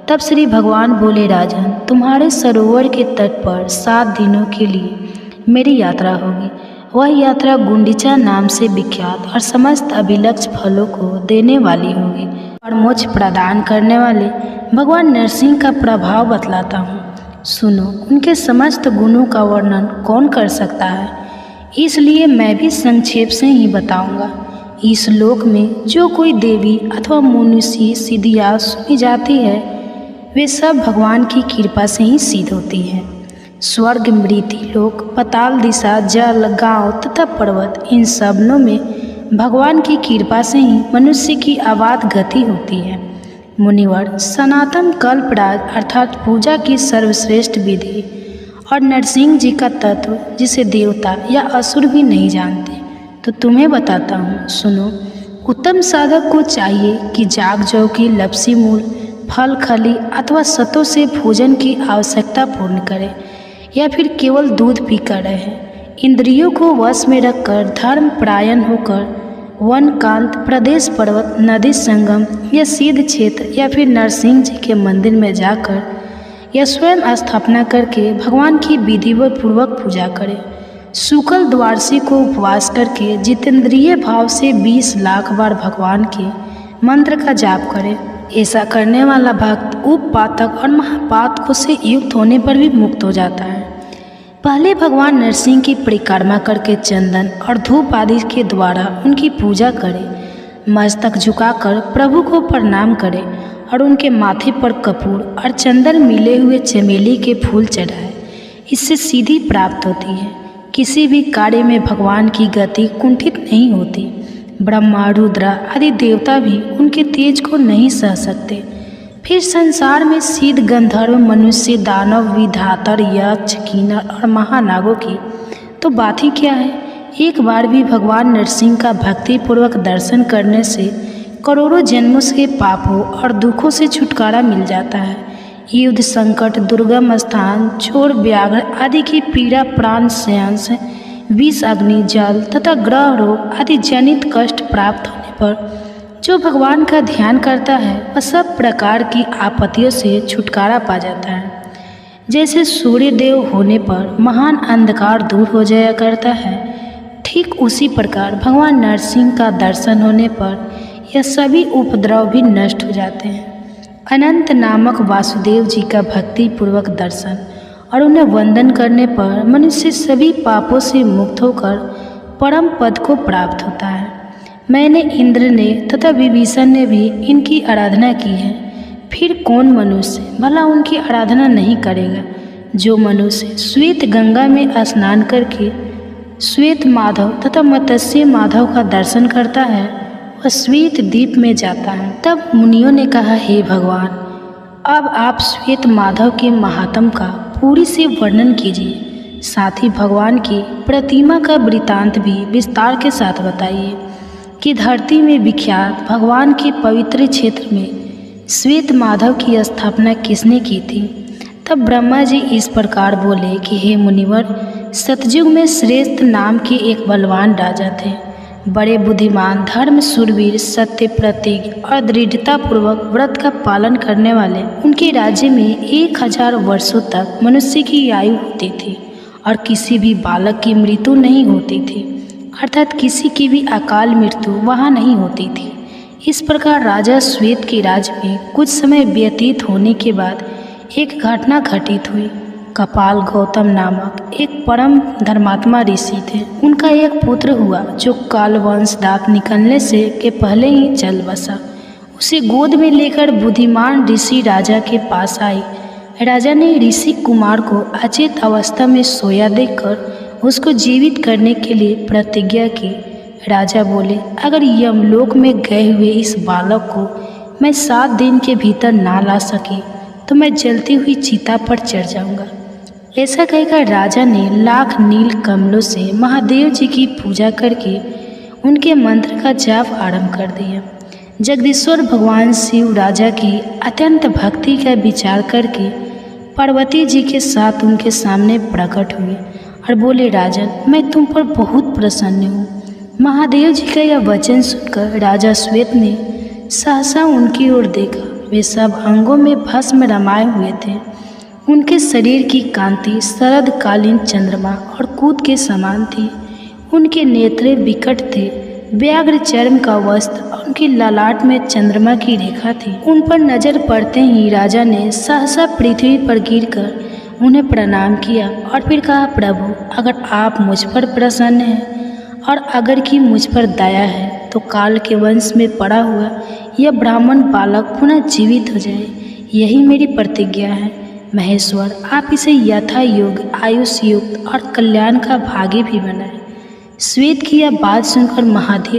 तब श्री भगवान बोले, राजन, तुम्हारे सरोवर के तट पर 7 दिनों के लिए मेरी यात्रा होगी। वह यात्रा गुंडिचा नाम से विख्यात और समस्त अभिलक्ष्य फलों को देने वाली होगी और मोक्ष प्रदान करने वाले भगवान नरसिंह का प्रभाव बतलाता हूँ। सुनो, उनके समस्त गुणों का वर्णन कौन कर सकता है, इसलिए मैं भी संक्षेप से ही बताऊंगा। इस लोक में जो कोई देवी अथवा मनुष्य सिद्धियाँ सुनी जाती है वे सब भगवान की कृपा से ही सिद्ध होती है। स्वर्ग, मृत्यु लोक, पाताल दिशा, जल, गांव तथा पर्वत, इन सबनों में भगवान की कृपा से ही मनुष्य की अबाध गति होती है। मुनिवर, सनातन कल्पराज अर्थात पूजा की सर्वश्रेष्ठ विधि और नरसिंह जी का तत्व जिसे देवता या असुर भी नहीं जानते, तो तुम्हें बताता हूँ, सुनो। उत्तम साधक को चाहिए कि जाग जौ की लपसी मूल, फल, खली अथवा सतों से भोजन की आवश्यकता पूर्ण करे या फिर केवल दूध पीकर रहे। इंद्रियों को वश में रखकर धर्म परायण होकर वन, कांत प्रदेश, पर्वत, नदी संगम या सिद्ध क्षेत्र या फिर नरसिंह जी के मंदिर में जाकर या स्वयं स्थापना करके भगवान की विधिवत पूर्वक पूजा करे। शुक्ल द्वादशी को उपवास करके जितेंद्रिय भाव से 20 लाख बार भगवान के मंत्र का जाप करे। ऐसा करने वाला भक्त उपपातक और महापातकों से युक्त होने पर भी मुक्त हो जाता है। पहले भगवान नरसिंह की परिक्रमा करके चंदन और धूप आदि के द्वारा उनकी पूजा करे। मस्तक झुकाकर प्रभु को प्रणाम करे और उनके माथे पर कपूर और चंदन मिले हुए चमेली के फूल चढ़ाए। इससे सीधी प्राप्त होती है। किसी भी कार्य में भगवान की गति कुंठित नहीं होती। ब्रह्मा, रुद्र आदि देवता भी उनके तेज को नहीं सह सकते। फिर संसार में सिद्ध, गंधर्व, मनुष्य, दानव, विधातर, यक्ष, किन्नर और महानागों की तो बात ही क्या है। एक बार भी भगवान नरसिंह का भक्ति पूर्वक दर्शन करने से करोड़ों जन्मों के पापों और दुखों से छुटकारा मिल जाता है। युद्ध, संकट, दुर्गम स्थान, चोर, व्याघ्र आदि की पीड़ा, प्राण संशय, विष, अग्नि, जल तथा ग्रह रोग आदि जनित कष्ट प्राप्त होने पर जो भगवान का ध्यान करता है वह सब प्रकार की आपत्तियों से छुटकारा पा जाता है। जैसे सूर्य देव होने पर महान अंधकार दूर हो जाया करता है, ठीक उसी प्रकार भगवान नरसिंह का दर्शन होने पर यह सभी उपद्रव भी नष्ट हो जाते हैं। अनंत नामक वासुदेव जी का भक्ति पूर्वक दर्शन और उन्हें वंदन करने पर मनुष्य सभी पापों से मुक्त होकर परम पद को प्राप्त होता है। मैंने, इंद्र ने तथा विभीषण ने भी इनकी आराधना की है। फिर कौन मनुष्य भला उनकी आराधना नहीं करेगा? जो मनुष्य श्वेत गंगा में स्नान करके श्वेत माधव तथा मत्स्य माधव का दर्शन करता है वह श्वेत द्वीप में जाता है। तब मुनियों ने कहा, हे भगवान, अब आप श्वेत माधव के महात्म का पूरी से वर्णन कीजिए, साथ ही भगवान की प्रतिमा का वृतांत भी विस्तार के साथ बताइए कि धरती में विख्यात भगवान के पवित्र क्षेत्र में श्वेत माधव की स्थापना किसने की थी। तब ब्रह्मा जी इस प्रकार बोले कि हे मुनिवर, सतयुग में श्रेष्ठ नाम के एक बलवान राजा थे, बड़े बुद्धिमान, धर्म शूरवीर, सत्य प्रतीक और दृढ़ता पूर्वक व्रत का पालन करने वाले। उनके राज्य में 1000 वर्षों तक मनुष्य की आयु होती थी और किसी भी बालक की मृत्यु नहीं होती थी, अर्थात किसी की भी अकाल मृत्यु वहाँ नहीं होती थी। इस प्रकार राजा श्वेत के राज्य में कुछ समय व्यतीत होने के बाद एक घटना घटित हुई। कपाल गौतम नामक एक परम धर्मात्मा ऋषि थे। उनका एक पुत्र हुआ जो कालवंश दांत निकलने से के पहले ही चल बसा। उसे गोद में लेकर बुद्धिमान ऋषि राजा के पास आई। राजा ने ऋषि कुमार को अचेत अवस्था में सोया देखकर उसको जीवित करने के लिए प्रतिज्ञा की। राजा बोले, अगर यमलोक में गए हुए इस बालक को मैं 7 दिन के भीतर ना ला सकी तो मैं जलती हुई चिता पर चढ़ जाऊंगा। ऐसा कहकर राजा ने लाख नील कमलों से महादेव जी की पूजा करके उनके मंत्र का जाप आरंभ कर दिया। जगदीश्वर भगवान शिव राजा की अत्यंत भक्ति का विचार करके पार्वती जी के साथ उनके सामने प्रकट हुए और बोले, राजन, मैं तुम पर बहुत प्रसन्न हूँ। महादेव जी का यह वचन सुनकर राजा श्वेत ने सहसा उनकी ओर देखा। वे सब अंगों में भस्म रमाए हुए थे। उनके शरीर की कांति शरदकालीन चंद्रमा और कूद के समान थी। उनके नेत्र विकट थे, व्याघ्र चर्म का वस्त्र और उनकी ललाट में चंद्रमा की रेखा थी। उन पर नजर पड़ते ही राजा ने सहसा पृथ्वी पर गिरकर उन्हें प्रणाम किया और फिर कहा, प्रभु, अगर आप मुझ पर प्रसन्न हैं और अगर कि मुझ पर दया है तो काल के वंश में पड़ा हुआ यह ब्राह्मण बालक पुनः जीवित हो जाए। यही मेरी प्रतिज्ञा है। महेश्वर, आप इसे यथा योग्य, आयुष युक्त और कल्याण का भागी भी बनाए। श्वेत की यह बात सुनकर महादेव